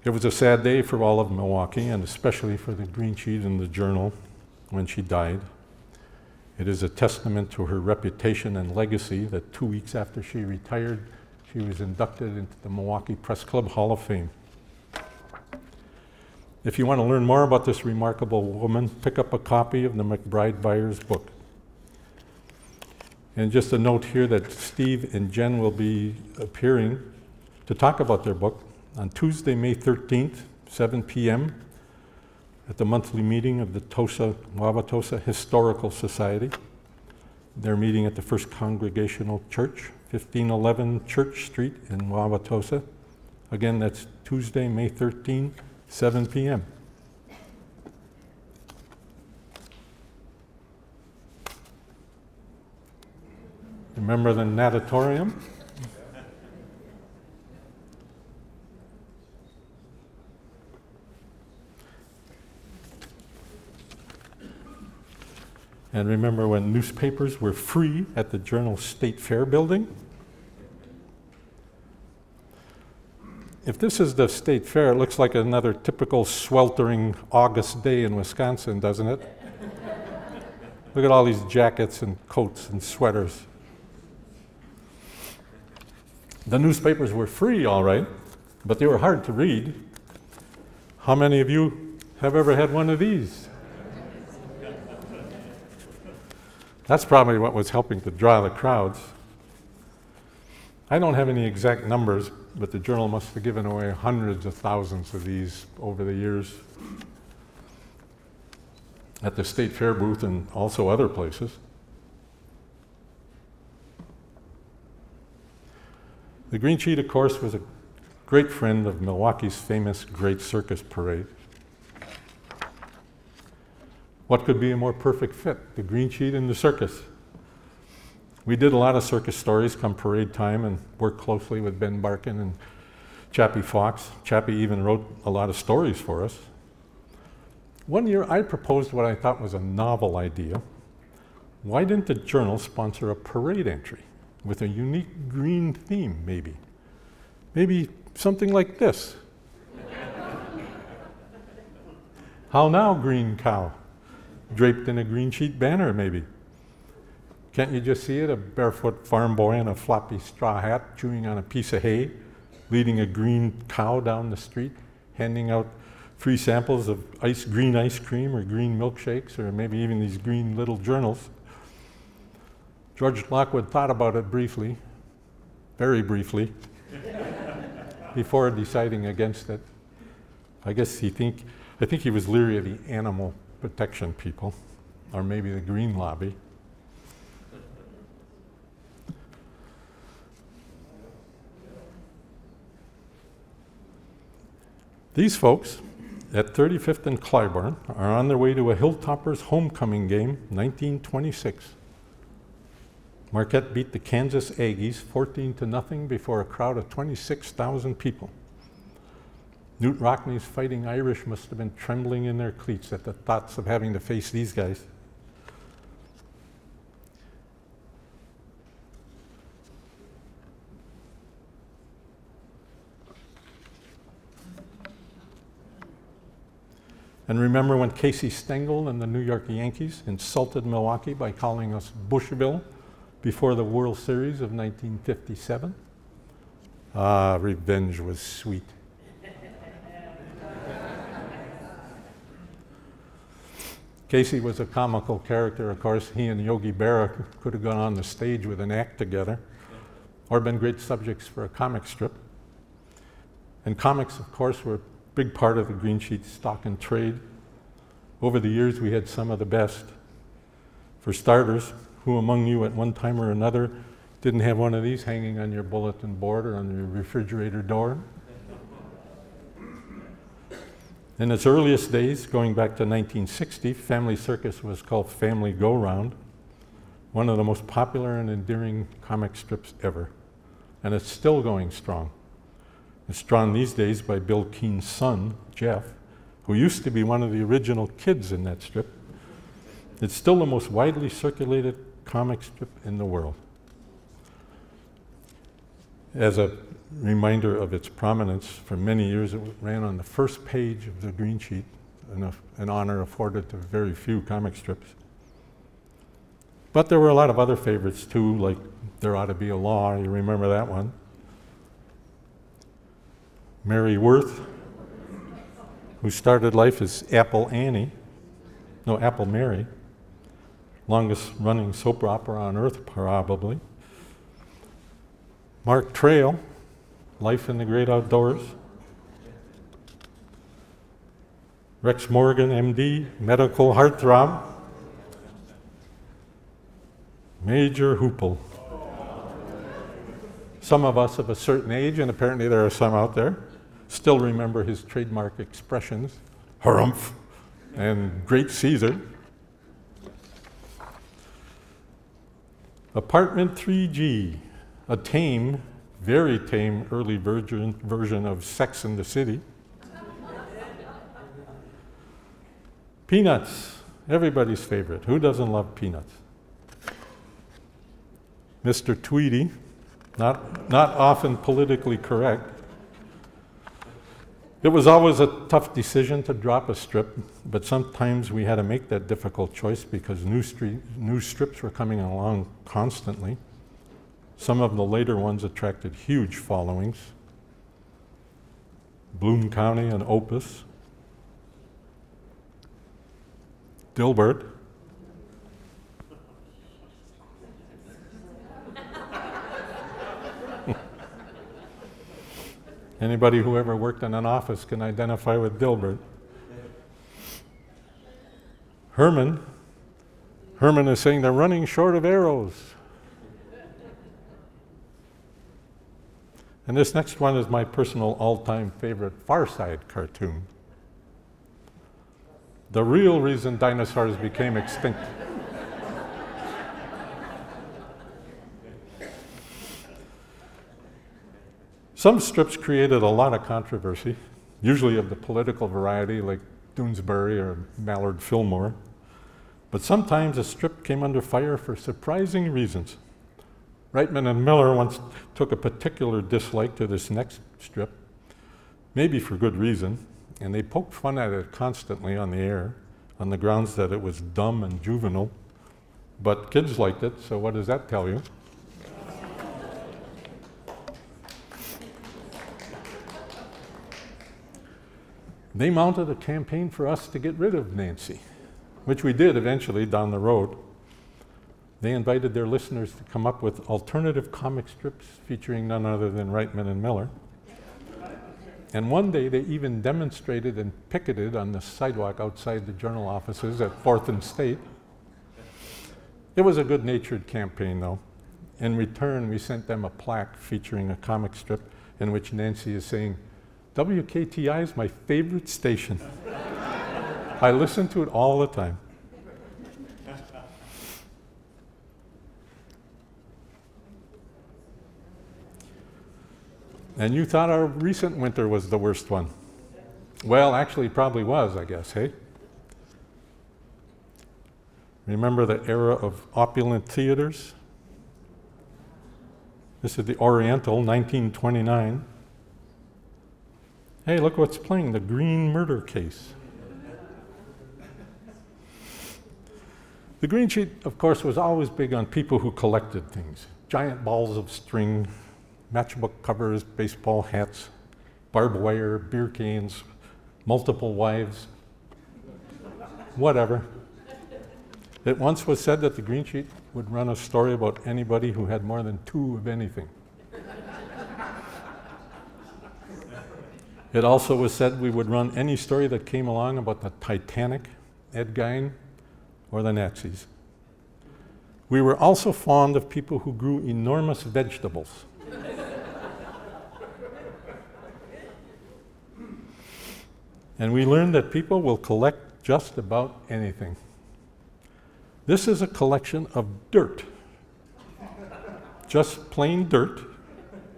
It was a sad day for all of Milwaukee, and especially for the Green Sheet and the Journal when she died. It is a testament to her reputation and legacy that 2 weeks after she retired, she was inducted into the Milwaukee Press Club Hall of Fame. If you want to learn more about this remarkable woman, pick up a copy of the McBride Byers book. And just a note here that Steve and Jen will be appearing to talk about their book on Tuesday, May 13th, 7 p.m. at the monthly meeting of the Wauwatosa Historical Society. They're meeting at the First Congregational Church, 1511 Church Street in Wauwatosa. Again, that's Tuesday, May 13, 7 p.m. Remember the Natatorium? And remember when newspapers were free at the Journal State Fair building? If this is the State Fair, it looks like another typical sweltering August day in Wisconsin, doesn't it? Look at all these jackets and coats and sweaters. The newspapers were free, all right, but they were hard to read. How many of you have ever had one of these? That's probably what was helping to draw the crowds. I don't have any exact numbers, but the Journal must have given away hundreds of thousands of these over the years at the State Fair booth and also other places. The Green Sheet, of course, was a great friend of Milwaukee's famous Great Circus Parade. What could be a more perfect fit? The Green Sheet and the circus. We did a lot of circus stories come parade time and worked closely with Ben Barkin and Chappie Fox. Chappie even wrote a lot of stories for us. One year I proposed what I thought was a novel idea. Why didn't the Journal sponsor a parade entry with a unique green theme, maybe? Maybe something like this. How now, green cow? Draped in a Green Sheet banner, maybe. Can't you just see it? A barefoot farm boy in a floppy straw hat chewing on a piece of hay, leading a green cow down the street, handing out free samples of green ice cream or green milkshakes, or maybe even these green little journals. George Lockwood thought about it briefly, very briefly, before deciding against it. I think he was leery of the animal protection people, or maybe the green lobby. These folks at 35th and Clybourne are on their way to a Hilltoppers homecoming game, 1926. Marquette beat the Kansas Aggies 14-0 before a crowd of 26,000 people. Newt Rockney's Fighting Irish must have been trembling in their cleats at the thoughts of having to face these guys. And remember when Casey Stengel and the New York Yankees insulted Milwaukee by calling us Bushville before the World Series of 1957? Ah, revenge was sweet. Casey was a comical character, of course. He and Yogi Berra could have gone on the stage with an act together, or been great subjects for a comic strip. And comics, of course, were a big part of the green sheet stock and trade. Over the years, we had some of the best. For starters, who among you at one time or another didn't have one of these hanging on your bulletin board or on your refrigerator door? In its earliest days, going back to 1960, Family Circus was called Family Go Round, one of the most popular and endearing comic strips ever. And it's still going strong. It's drawn these days by Bill Keene's son, Jeff, who used to be one of the original kids in that strip. It's still the most widely circulated comic strip in the world. As a reminder of its prominence, for many years it ran on the first page of the green sheet, an honor afforded to very few comic strips. But there were a lot of other favorites too, like There Ought to Be a Law, you remember that one? Mary Worth, who started life as Apple Mary, longest running soap opera on earth probably. Mark Trail, Life in the Great Outdoors. Rex Morgan, MD, medical heartthrob. Major Hoople. Some of us of a certain age, and apparently there are some out there, still remember his trademark expressions, harumph and Great Caesar. Apartment 3G, a tame, very tame early version of Sex and the City. Peanuts, everybody's favorite. Who doesn't love Peanuts? Mr. Tweety, not often politically correct. It was always a tough decision to drop a strip, but sometimes we had to make that difficult choice because new strips were coming along constantly. Some of the later ones attracted huge followings. Bloom County and Opus. Dilbert. Anybody who ever worked in an office can identify with Dilbert. Herman is saying they're running short of arrows. And this next one is my personal all-time favorite Far Side cartoon. The real reason dinosaurs became extinct. Some strips created a lot of controversy, usually of the political variety like Doonesbury or Mallard Fillmore. But sometimes a strip came under fire for surprising reasons. Reitman and Miller once took a particular dislike to this next strip, maybe for good reason, and they poked fun at it constantly on the air on the grounds that it was dumb and juvenile. But kids liked it, so what does that tell you? They mounted a campaign for us to get rid of Nancy, which we did eventually down the road. They invited their listeners to come up with alternative comic strips featuring none other than Reitman and Miller. And one day they even demonstrated and picketed on the sidewalk outside the Journal offices at 4th and State. It was a good-natured campaign, though. In return, we sent them a plaque featuring a comic strip in which Nancy is saying, "WKTI is my favorite station. I listen to it all the time." And you thought our recent winter was the worst one. Well, actually, it probably was, I guess, hey? Remember the era of opulent theaters? This is the Oriental, 1929. Hey, look what's playing, The Green Murder Case. The green sheet, of course, was always big on people who collected things. Giant balls of string, matchbook covers, baseball hats, barbed wire, beer cans, multiple wives, whatever. It once was said that the green sheet would run a story about anybody who had more than 2 of anything. It also was said we would run any story that came along about the Titanic, Ed Gein, or the Nazis. We were also fond of people who grew enormous vegetables. And we learned that people will collect just about anything. This is a collection of dirt. Just plain dirt,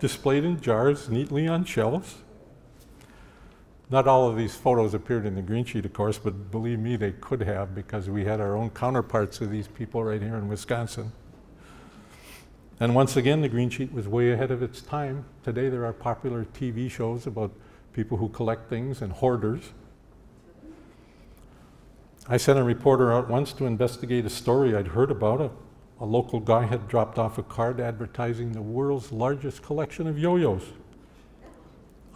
displayed in jars neatly on shelves. Not all of these photos appeared in the green sheet, of course, but believe me, they could have, because we had our own counterparts of these people right here in Wisconsin. And once again, the green sheet was way ahead of its time. Today there are popular TV shows about people who collect things and hoarders. I sent a reporter out once to investigate a story I'd heard about. A local guy had dropped off a card advertising the world's largest collection of yo-yos.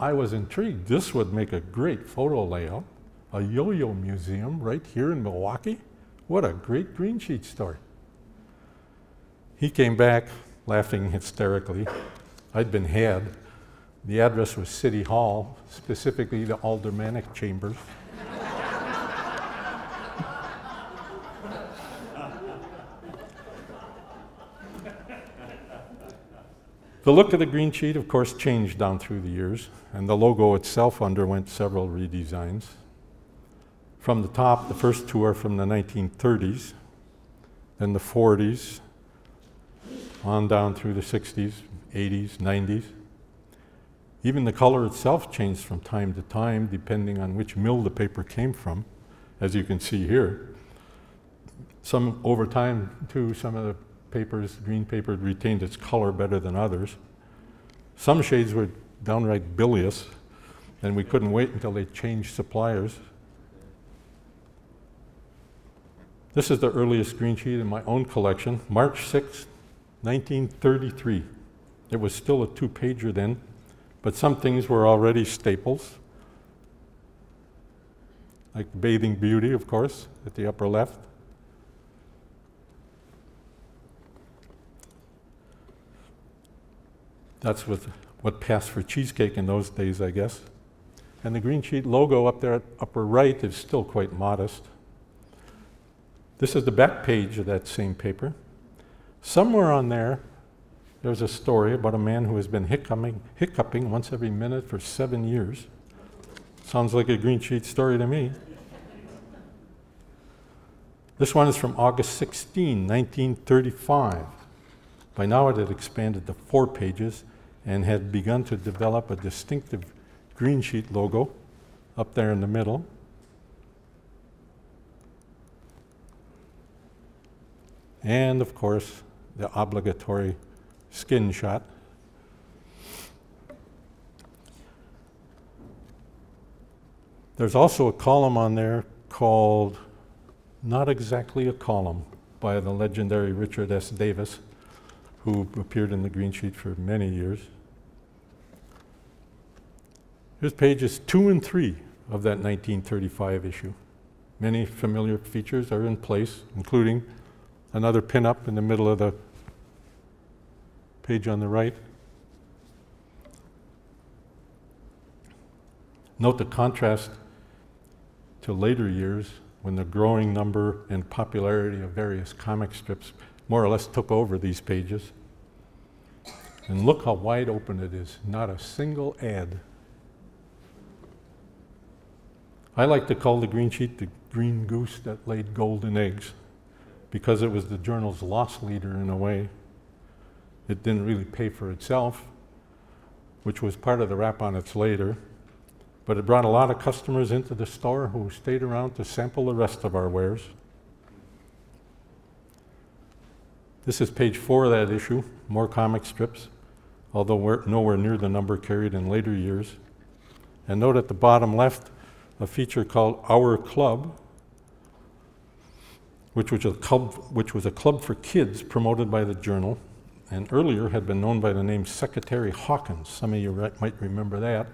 I was intrigued. This would make a great photo layout. A yo-yo museum right here in Milwaukee? What a great green sheet story. He came back laughing hysterically. I'd been had. The address was City Hall, specifically the aldermanic chambers. The look of the green sheet, of course, changed down through the years, and the logo itself underwent several redesigns. From the top, the first 2 are from the 1930s, then the 40s, on down through the 60s, 80s, 90s. Even the color itself changed from time to time, depending on which mill the paper came from, as you can see here. Some, over time, too, some of the papers, green paper, retained its color better than others. Some shades were downright bilious, and we couldn't wait until they changed suppliers. This is the earliest green sheet in my own collection, March 6, 1933. It was still a 2-pager then, but some things were already staples, like Bathing Beauty, of course, at the upper left. That's what passed for cheesecake in those days, I guess. And the green sheet logo up there at upper right is still quite modest. This is the back page of that same paper. Somewhere on there, there's a story about a man who has been hiccuping once every minute for 7 years. Sounds like a green sheet story to me. This one is from August 16, 1935. By now it had expanded to 4 pages and had begun to develop a distinctive green sheet logo up there in the middle. And of course, the obligatory skin shot. There's also a column on there called Not Exactly a Column by the legendary Richard S. Davis, who appeared in the green sheet for many years. Here's pages 2 and 3 of that 1935 issue. Many familiar features are in place, including another pinup in the middle of the page on the right. Note the contrast to later years when the growing number and popularity of various comic strips more or less took over these pages. And look how wide open it is, not a single ad. I like to call the green sheet the green goose that laid golden eggs, because it was the journal's loss leader in a way. It didn't really pay for itself, which was part of the rap on its later, but it brought a lot of customers into the store who stayed around to sample the rest of our wares. This is page 4 of that issue, more comic strips, although we're nowhere near the number carried in later years. And note at the bottom left, a feature called Our Club, which was a club for kids promoted by the Journal, and earlier had been known by the name Secretary Hawkins. Some of you might remember that.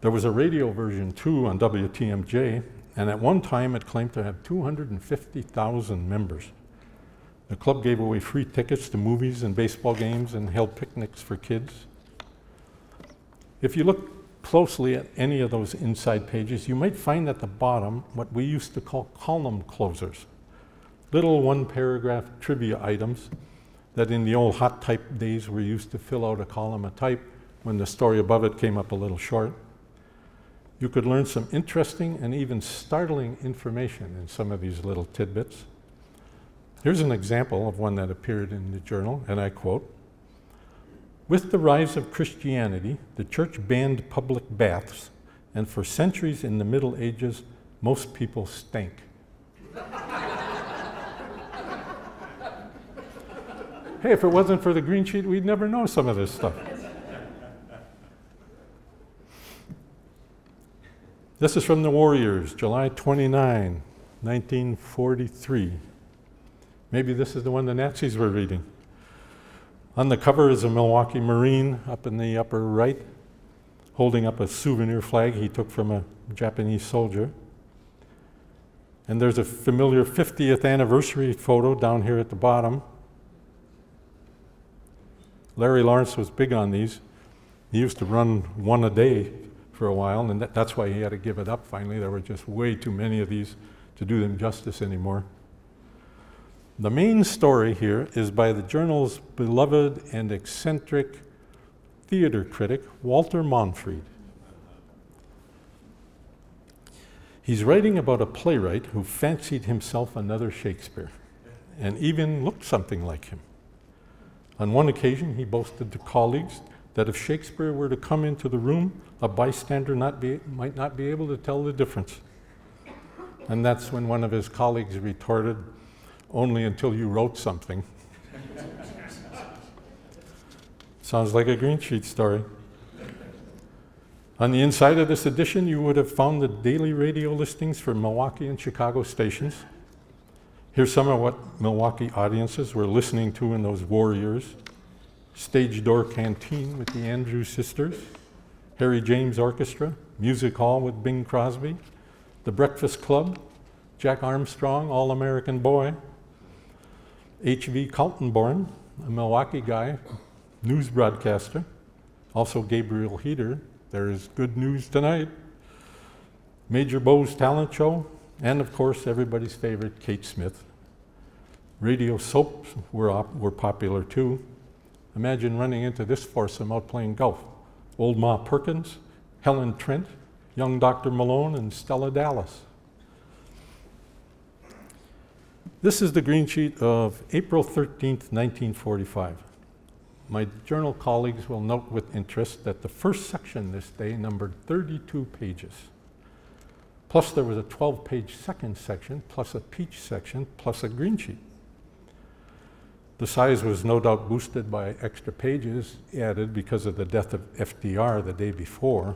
There was a radio version too on WTMJ, and at one time it claimed to have 250,000 members. The club gave away free tickets to movies and baseball games and held picnics for kids. If you look closely at any of those inside pages, you might find at the bottom what we used to call column closers. Little one-paragraph trivia items that in the old hot type days were used to fill out a column of type when the story above it came up a little short. You could learn some interesting and even startling information in some of these little tidbits. Here's an example of one that appeared in the Journal, and I quote, "With the rise of Christianity, the church banned public baths, and for centuries in the Middle Ages, most people stank." Hey, if it wasn't for the green sheet, we'd never know some of this stuff. This is from the Warriors, July 29, 1943. Maybe this is the one the Nazis were reading. On the cover is a Milwaukee Marine up in the upper right, holding up a souvenir flag he took from a Japanese soldier. And there's a familiar 50th anniversary photo down here at the bottom. Larry Lawrence was big on these. He used to run one a day for a while, and that's why he had to give it up finally. There were just way too many of these to do them justice anymore. The main story here is by the Journal's beloved and eccentric theater critic, Walter Monfried. He's writing about a playwright who fancied himself another Shakespeare, and even looked something like him. On one occasion, he boasted to colleagues that if Shakespeare were to come into the room, a bystander might not be able to tell the difference. And that's when one of his colleagues retorted, "Only until you wrote something." Sounds like a green sheet story. On the inside of this edition, you would have found the daily radio listings for Milwaukee and Chicago stations. Here's some of what Milwaukee audiences were listening to in those war years. Stage Door Canteen with the Andrews Sisters, Harry James Orchestra, Music Hall with Bing Crosby, The Breakfast Club, Jack Armstrong, All-American Boy, H.V. Kaltenborn, a Milwaukee guy, news broadcaster, also Gabriel Heater, There's Good News Tonight, Major Bo's Talent Show, and of course everybody's favorite, Kate Smith. Radio soaps were popular too. Imagine running into this foursome out playing golf. Old Ma Perkins, Helen Trent, young Dr. Malone, and Stella Dallas. This is the green sheet of April 13th, 1945. My Journal colleagues will note with interest that the first section this day numbered 32 pages. Plus there was a 12-page second section, plus a peach section, plus a green sheet. The size was no doubt boosted by extra pages added because of the death of FDR the day before,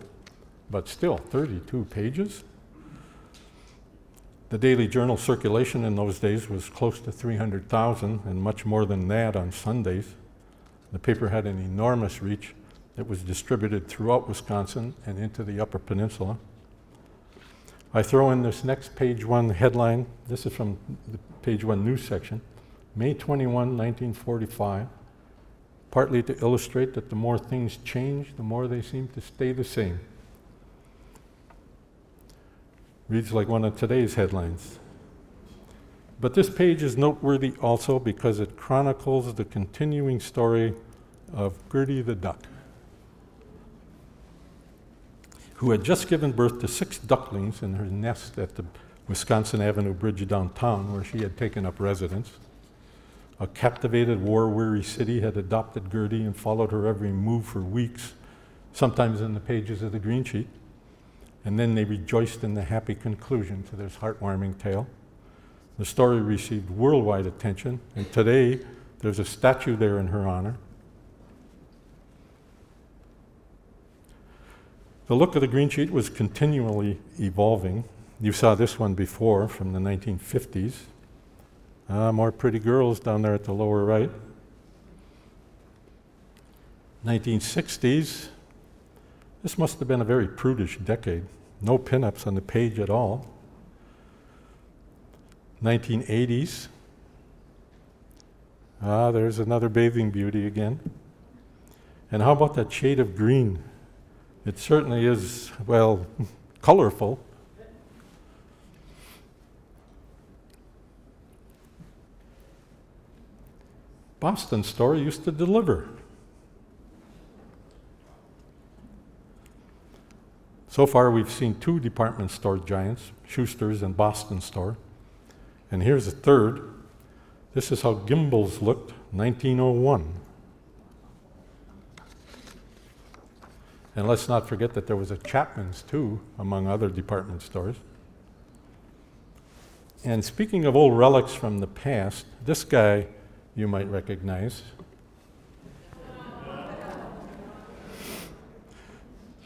but still, 32 pages? The Daily Journal circulation in those days was close to 300,000 and much more than that on Sundays. The paper had an enormous reach that was distributed throughout Wisconsin and into the Upper Peninsula. I throw in this next page one headline. This is from the page one news section. May 21, 1945, partly to illustrate that the more things change, the more they seem to stay the same. Reads like one of today's headlines. But this page is noteworthy also because it chronicles the continuing story of Gertie the duck, who had just given birth to 6 ducklings in her nest at the Wisconsin Avenue Bridge downtown, where she had taken up residence. A captivated, war-weary city had adopted Gertie and followed her every move for weeks, sometimes in the pages of the green sheet. And then they rejoiced in the happy conclusion to this heartwarming tale. The story received worldwide attention, and today there's a statue there in her honor. The look of the green sheet was continually evolving. You saw this one before from the 1950s. More pretty girls down there at the lower right. 1960s. This must have been a very prudish decade. No pinups on the page at all. 1980s. There's another bathing beauty again. And how about that shade of green? It certainly is, well, colorful. Boston store used to deliver. So far we've seen 2 department store giants, Schuster's and Boston store. And here's a third. This is how Gimbel's looked, 1901. And let's not forget that there was a Chapman's too, among other department stores. And speaking of old relics from the past, this guy you might recognize.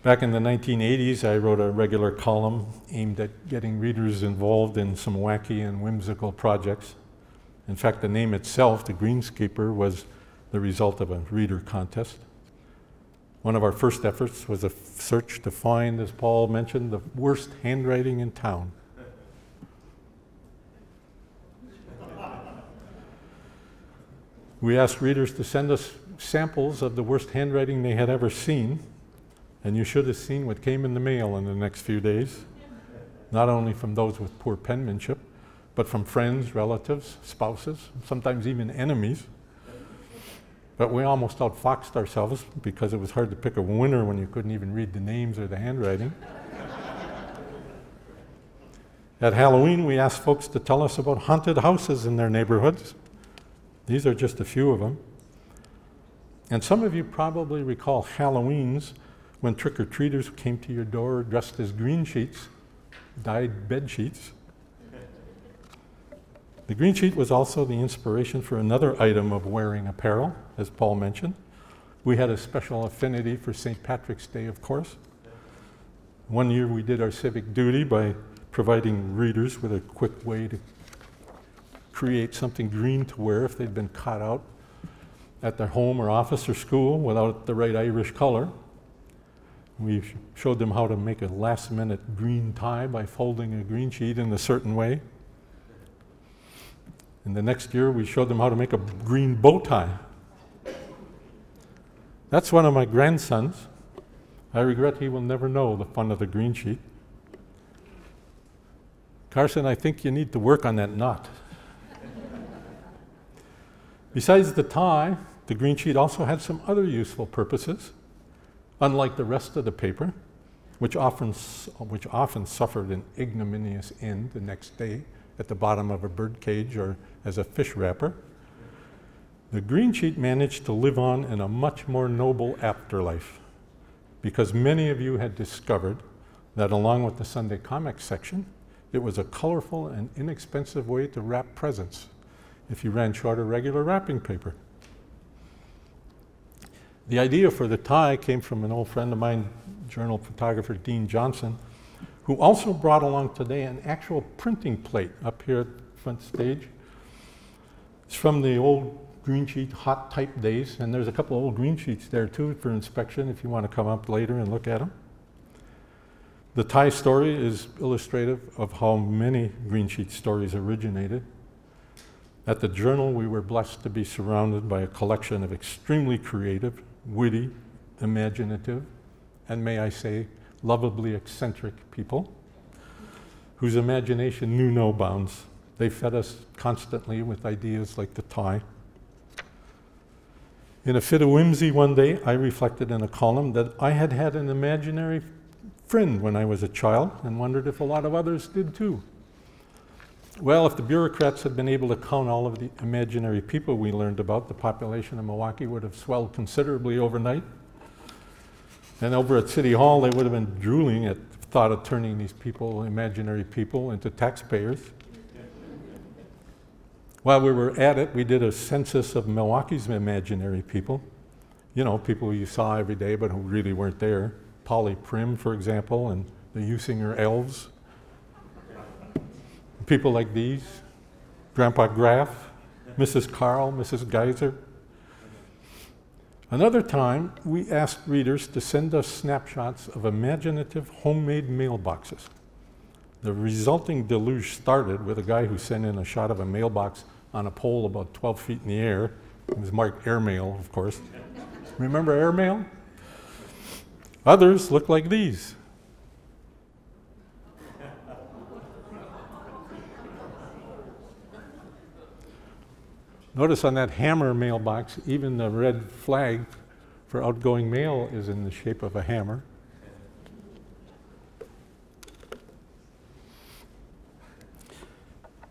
Back in the 1980s, I wrote a regular column aimed at getting readers involved in some wacky and whimsical projects. In fact, the name itself, The Greenskeeper, was the result of a reader contest. One of our first efforts was a search to find, as Paul mentioned, the worst handwriting in town. We asked readers to send us samples of the worst handwriting they had ever seen, and you should have seen what came in the mail in the next few days, not only from those with poor penmanship, but from friends, relatives, spouses, sometimes even enemies. But we almost outfoxed ourselves because it was hard to pick a winner when you couldn't even read the names or the handwriting. At Halloween, we asked folks to tell us about haunted houses in their neighborhoods. These are just a few of them. And some of you probably recall Halloweens when trick-or-treaters came to your door dressed as green sheets, dyed bed sheets. The green sheet was also the inspiration for another item of wearing apparel, as Paul mentioned. We had a special affinity for St. Patrick's Day, of course. One year we did our civic duty by providing readers with a quick way to create something green to wear if they'd been caught out at their home or office or school without the right Irish color. We showed them how to make a last-minute green tie by folding a green sheet in a certain way. And the next year, we showed them how to make a green bow tie. That's one of my grandsons. I regret he will never know the fun of the green sheet. Carson, I think you need to work on that knot. Besides the tie, the green sheet also had some other useful purposes. Unlike the rest of the paper, which often suffered an ignominious end the next day at the bottom of a bird cage or as a fish wrapper, the green sheet managed to live on in a much more noble afterlife, because many of you had discovered that along with the Sunday comics section, it was a colorful and inexpensive way to wrap presents if you ran short of regular wrapping paper. The idea for the tie came from an old friend of mine, journal photographer Dean Johnson, who also brought along today an actual printing plate up here at the front stage. It's from the old green sheet hot type days, and there's a couple of old green sheets there too for inspection if you want to come up later and look at them. The tie story is illustrative of how many green sheet stories originated. At the Journal, we were blessed to be surrounded by a collection of extremely creative, witty, imaginative, and may I say, lovably eccentric people whose imagination knew no bounds. They fed us constantly with ideas like the tie. In a fit of whimsy one day, I reflected in a column that I had had an imaginary friend when I was a child and wondered if a lot of others did too. Well, if the bureaucrats had been able to count all of the imaginary people we learned about, the population of Milwaukee would have swelled considerably overnight. And over at City Hall, they would have been drooling at the thought of turning these people, imaginary people, into taxpayers. While we were at it, we did a census of Milwaukee's imaginary people. You know, people you saw every day but who really weren't there. Polly Prim, for example, and the Usinger Elves. People like these. Grandpa Graff, Mrs. Carl, Mrs. Geyser. Another time, we asked readers to send us snapshots of imaginative homemade mailboxes. The resulting deluge started with a guy who sent in a shot of a mailbox on a pole about 12 feet in the air. It was marked airmail, of course. Remember airmail? Others look like these. Notice on that hammer mailbox, even the red flag for outgoing mail is in the shape of a hammer.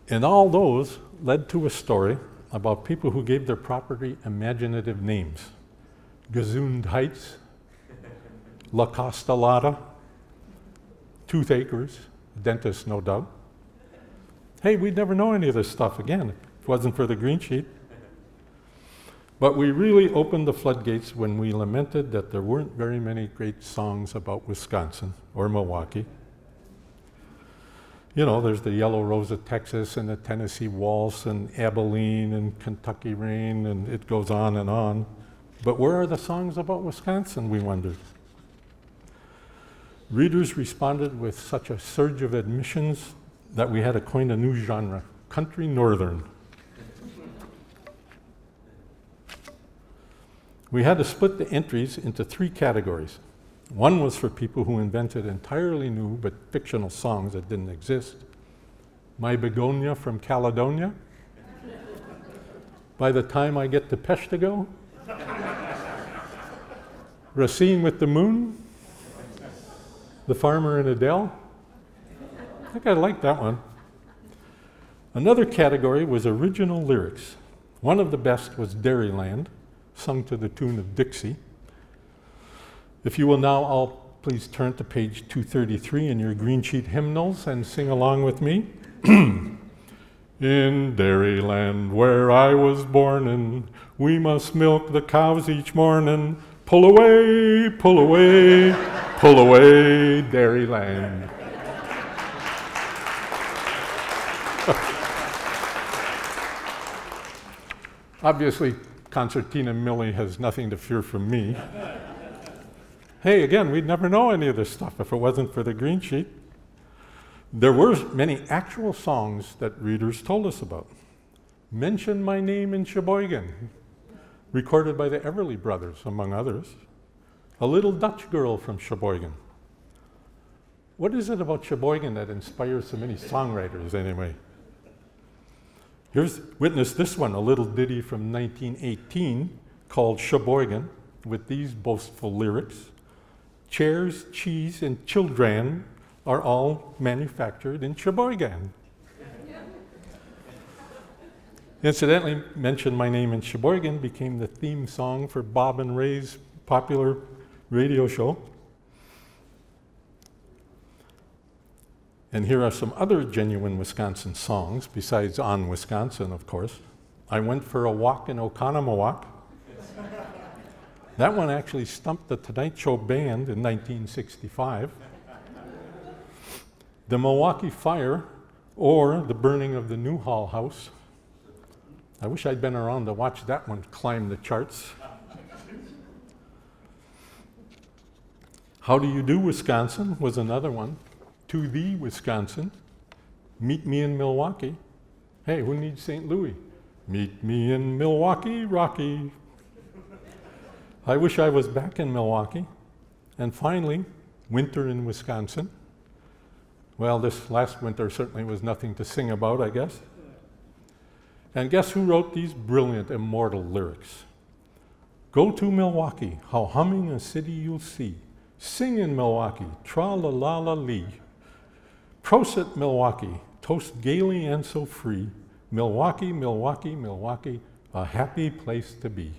And all those led to a story about people who gave their property imaginative names. Gazooned Heights, La Costalada, Tooth Acres, dentist no doubt. Hey, we'd never know any of this stuff again if it wasn't for the green sheet. But we really opened the floodgates when we lamented that there weren't very many great songs about Wisconsin or Milwaukee. You know, there's the Yellow Rose of Texas and the Tennessee Waltz and Abilene and Kentucky Rain, and it goes on and on. But where are the songs about Wisconsin, we wondered. Readers responded with such a surge of admissions that we had to coin a new genre, country northern. We had to split the entries into 3 categories. One was for people who invented entirely new but fictional songs that didn't exist. My Begonia from Caledonia. By the Time I Get to Peshtigo. Racine with the Moon. The Farmer in Adele. I think I liked that one. Another category was original lyrics. One of the best was Dairyland, sung to the tune of Dixie. If you will now all please turn to page 233 in your green sheet hymnals and sing along with me. In Dairyland where I was born, and we must milk the cows each morning. Pull away, pull away, pull away, Dairyland. Obviously, Concertina Millie has nothing to fear from me. Hey, again, we'd never know any of this stuff if it wasn't for the green sheet. There were many actual songs that readers told us about. Mention My Name in Sheboygan, recorded by the Everly Brothers, among others. A Little Dutch Girl from Sheboygan. What is it about Sheboygan that inspires so many songwriters, anyway? Witness this one, a little ditty from 1918 called Sheboygan, with these boastful lyrics. Chairs, cheese, and children are all manufactured in Sheboygan. Incidentally, Mention My Name in Sheboygan became the theme song for Bob and Ray's popular radio show. And here are some other genuine Wisconsin songs, besides On Wisconsin, of course. I Went for a Walk in Oconomowoc. That one actually stumped the Tonight Show band in 1965. The Milwaukee Fire, or The Burning of the Newhall House. I wish I'd been around to watch that one climb the charts. How Do You Do, Wisconsin was another one. To Thee, Wisconsin. Meet Me in Milwaukee. Hey, who needs St. Louis? Meet me in Milwaukee, Rocky. I Wish I Was Back in Milwaukee. And finally, Winter in Wisconsin. Well, this last winter certainly was nothing to sing about, I guess. And guess who wrote these brilliant, immortal lyrics? Go to Milwaukee, how humming a city you'll see. Sing in Milwaukee, tra-la-la-la-lee. Prosit Milwaukee, toast gaily and so free. Milwaukee, Milwaukee, Milwaukee, a happy place to be.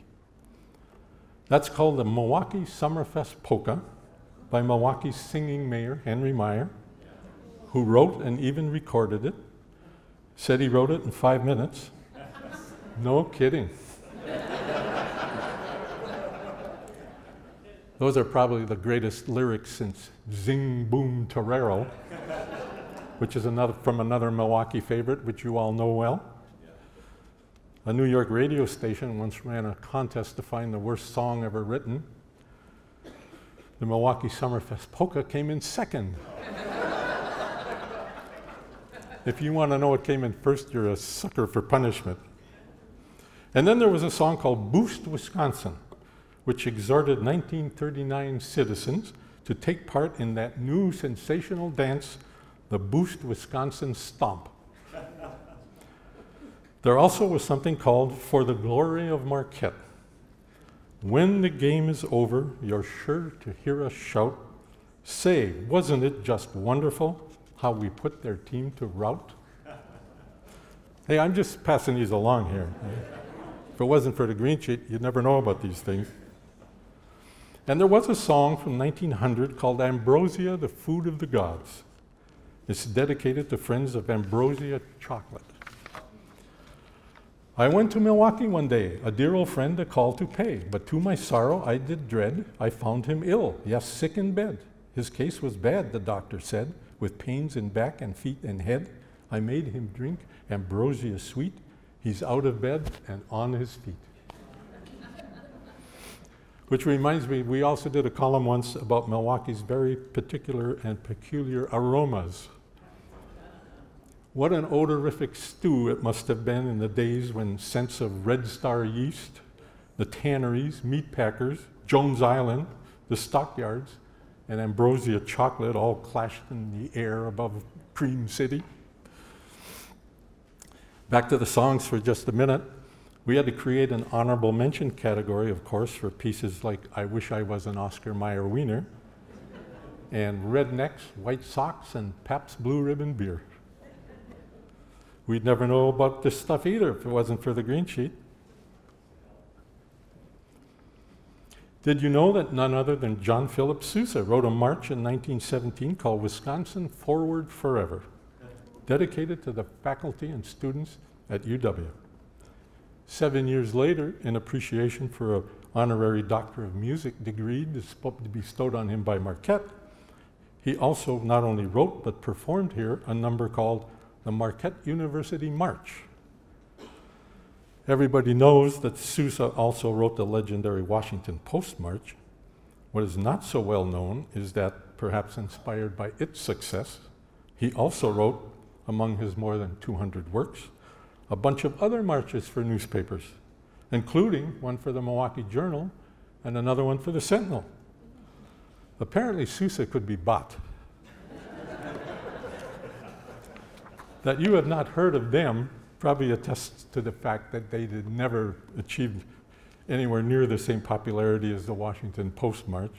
That's called the Milwaukee Summerfest Polka by Milwaukee's singing mayor, Henry Meyer, who wrote and even recorded it. Said he wrote it in 5 minutes. No kidding. Those are probably the greatest lyrics since Zing Boom Torero, which is from another Milwaukee favorite, which you all know well. A New York radio station once ran a contest to find the worst song ever written. The Milwaukee Summerfest Polka came in second. If you want to know what came in first, you're a sucker for punishment. And then there was a song called Boost Wisconsin, which exhorted 1939 citizens to take part in that new sensational dance, the Boost Wisconsin Stomp. There also was something called For the Glory of Marquette. When the game is over, you're sure to hear us shout, say, wasn't it just wonderful how we put their team to rout? Hey, I'm just passing these along here. If it wasn't for the green sheet, you'd never know about these things. And there was a song from 1900 called Ambrosia, the Food of the Gods. It's dedicated to friends of Ambrosia chocolate. I went to Milwaukee one day, a dear old friend a call to pay, but to my sorrow I did dread, I found him ill, yes, sick in bed. His case was bad, the doctor said, with pains in back and feet and head. I made him drink ambrosia sweet. He's out of bed and on his feet. Which reminds me, we also did a column once about Milwaukee's very particular and peculiar aromas. What an odorific stew it must have been in the days when scents of Red Star yeast, the tanneries, meat packers, Jones Island, the stockyards, and ambrosia chocolate all clashed in the air above Cream City. Back to the songs for just a minute. We had to create an honorable mention category, of course, for pieces like I Wish I Was an Oscar Mayer Wiener, and Rednecks, White Socks, and Pabst Blue Ribbon Beer. We'd never know about this stuff either if it wasn't for the green sheet. Did you know that none other than John Philip Sousa wrote a march in 1917 called Wisconsin Forward Forever, dedicated to the faculty and students at UW. 7 years later, in appreciation for an honorary Doctor of Music degree bestowed on him by Marquette, he also not only wrote but performed here a number called the Marquette University March. Everybody knows that Sousa also wrote the legendary Washington Post March. What is not so well known is that, perhaps inspired by its success, he also wrote, among his more than 200 works, a bunch of other marches for newspapers, including one for the Milwaukee Journal and another one for the Sentinel. Apparently, Sousa could be bought. That you have not heard of them probably attests to the fact that they did never achieve anywhere near the same popularity as the Washington Post March.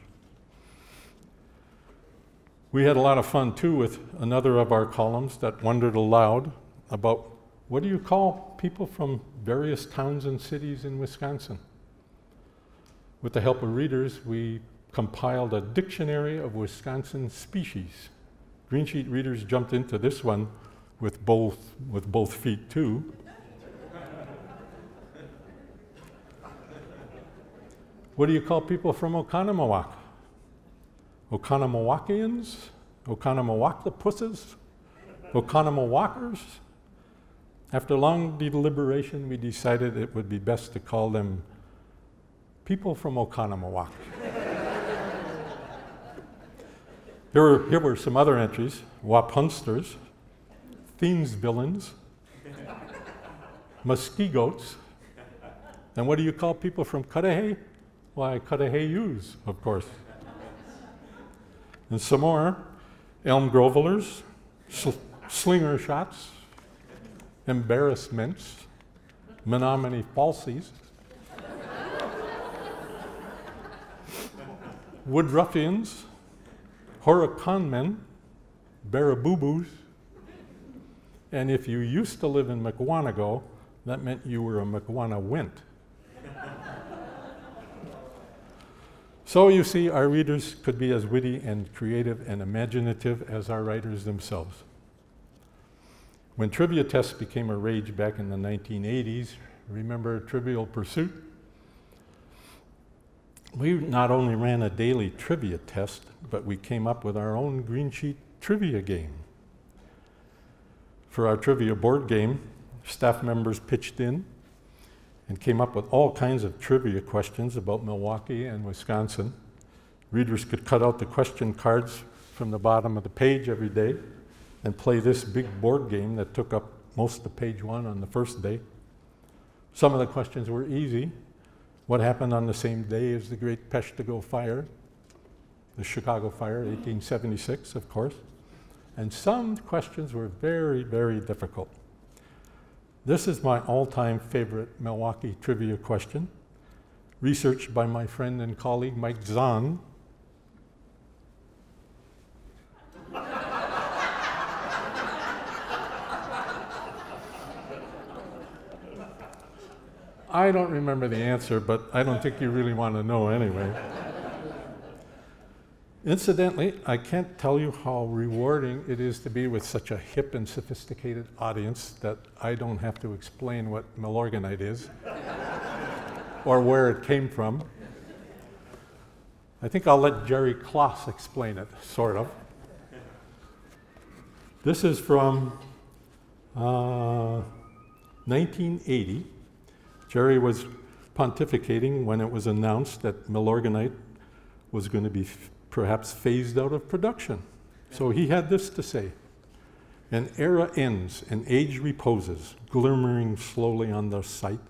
We had a lot of fun too with another of our columns that wondered aloud about what do you call people from various towns and cities in Wisconsin? With the help of readers, we compiled a dictionary of Wisconsin species. Green sheet readers jumped into this one with both feet too. What do you call people from Oconomowoc? Oconomowokians? Oconomowoctopusses? Oconomowalkers? After long deliberation, we decided it would be best to call them people from Oconomowoc. Here were some other entries. Wapunsters, Thiensvillans, Muskegoats, and what do you call people from Cudahy? Why, Cudahyus, of course. And some more, Elm Grovelers, Slinger Shots, Embarrassments, Menominee Falsies, Wood Ruffians, Huracanmen, Baraboo-boos, and if you used to live in Mukwonago, that meant you were a Mukwanawint. So you see, our readers could be as witty and creative and imaginative as our writers themselves. When trivia tests became a rage back in the 1980s, remember Trivial Pursuit? We not only ran a daily trivia test, but we came up with our own green sheet trivia game. For our trivia board game, staff members pitched in, and came up with all kinds of trivia questions about Milwaukee and Wisconsin. Readers could cut out the question cards from the bottom of the page every day and play this big board game that took up most of page 1 on the first day. Some of the questions were easy. What happened on the same day as the Great Peshtigo Fire? The Chicago Fire, 1876, of course. And some questions were very, very difficult. This is my all-time favorite Milwaukee trivia question, researched by my friend and colleague Mike Zahn. I don't remember the answer, but I don't think you really want to know anyway. Incidentally, I can't tell you how rewarding it is to be with such a hip and sophisticated audience that I don't have to explain what Milorganite is or where it came from. I think I'll let Jerry Kloss explain it, sort of. This is from 1980. Jerry was pontificating when it was announced that Milorganite was going to be perhaps phased out of production. So he had this to say: "An era ends and age reposes, glimmering slowly on the sight,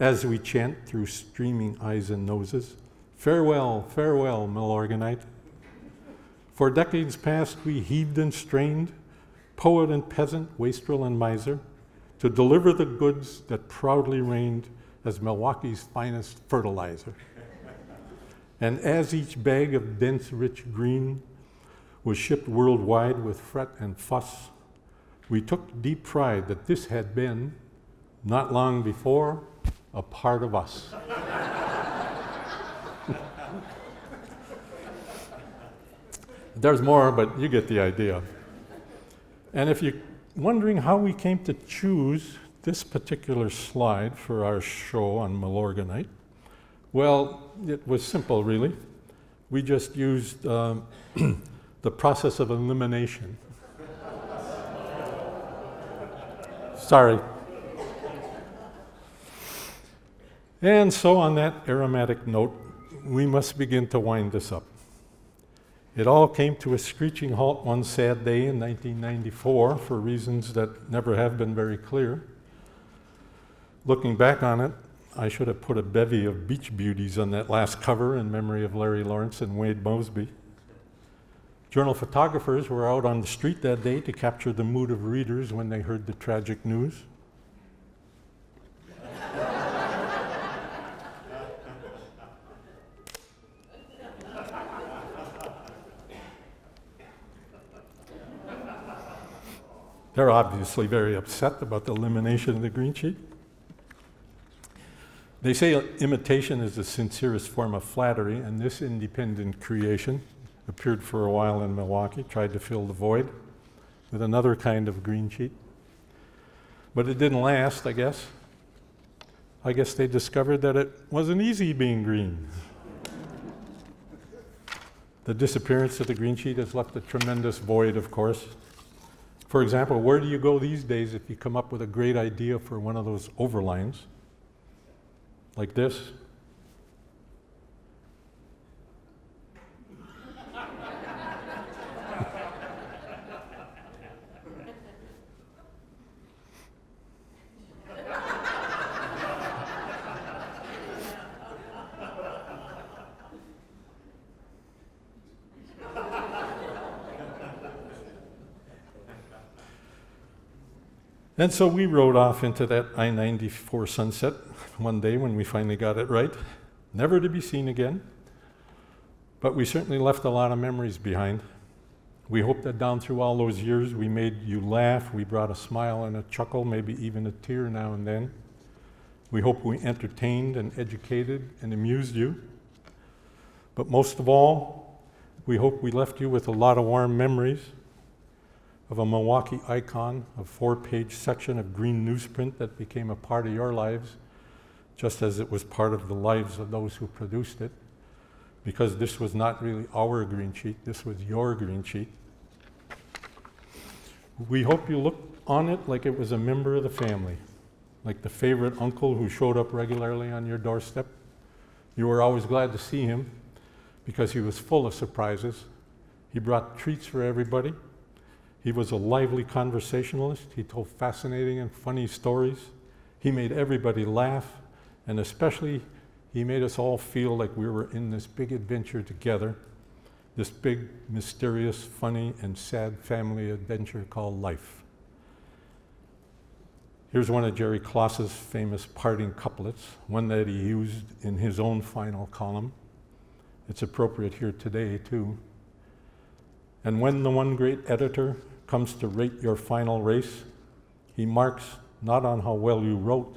as we chant through streaming eyes and noses, farewell, farewell, Milorganite. For decades past we heaved and strained, poet and peasant, wastrel and miser, to deliver the goods that proudly reigned as Milwaukee's finest fertilizer. And as each bag of dense, rich green was shipped worldwide with fret and fuss, we took deep pride that this had been, not long before, a part of us." There's more, but you get the idea. And if you're wondering how we came to choose this particular slide for our show on Milorganite, well, it was simple, really. We just used the process of elimination. Sorry. And so on that aromatic note, we must begin to wind this up. It all came to a screeching halt one sad day in 1994 for reasons that never have been very clear. Looking back on it, I should have put a bevy of beach beauties on that last cover in memory of Larry Lawrence and Wade Mosby. Journal photographers were out on the street that day to capture the mood of readers when they heard the tragic news. They're obviously very upset about the elimination of the green sheet. They say imitation is the sincerest form of flattery, and this independent creation appeared for a while in Milwaukee, tried to fill the void with another kind of green sheet. But it didn't last, I guess. I guess they discovered that it wasn't easy being green. The disappearance of the green sheet has left a tremendous void, of course. For example, where do you go these days if you come up with a great idea for one of those overlines? Like this? And so we rode off into that I-94 sunset one day when we finally got it right, never to be seen again. But we certainly left a lot of memories behind. We hope that down through all those years we made you laugh, we brought a smile and a chuckle, maybe even a tear now and then. We hope we entertained and educated and amused you. But most of all, we hope we left you with a lot of warm memories of a Milwaukee icon, a 4-page section of green newsprint that became a part of your lives, just as it was part of the lives of those who produced it, because this was not really our green sheet, this was your green sheet. We hope you look on it like it was a member of the family, like the favorite uncle who showed up regularly on your doorstep. You were always glad to see him because he was full of surprises. He brought treats for everybody. He was a lively conversationalist. He told fascinating and funny stories. He made everybody laugh, and especially he made us all feel like we were in this big adventure together, this big, mysterious, funny, and sad family adventure called life. Here's one of Jerry Klaus's famous parting couplets, one that he used in his own final column. It's appropriate here today, too. And when the one great editor comes to rate your final race, he marks not on how well you wrote,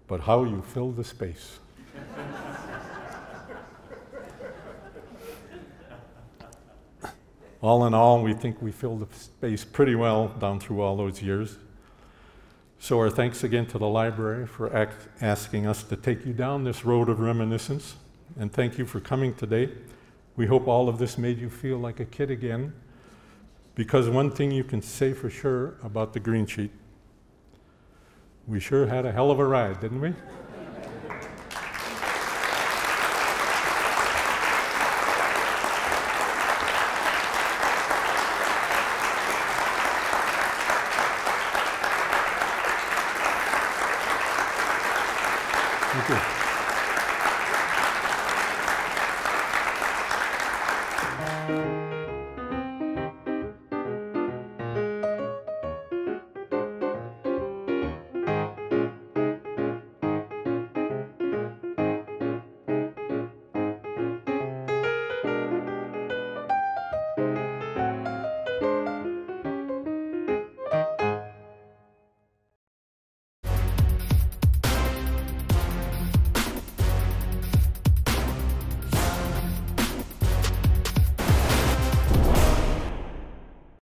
but how you filled the space. All in all, we think we filled the space pretty well down through all those years. So our thanks again to the library for asking us to take you down this road of reminiscence, and thank you for coming today. We hope all of this made you feel like a kid again, because one thing you can say for sure about the Green Sheet, we sure had a hell of a ride, didn't we?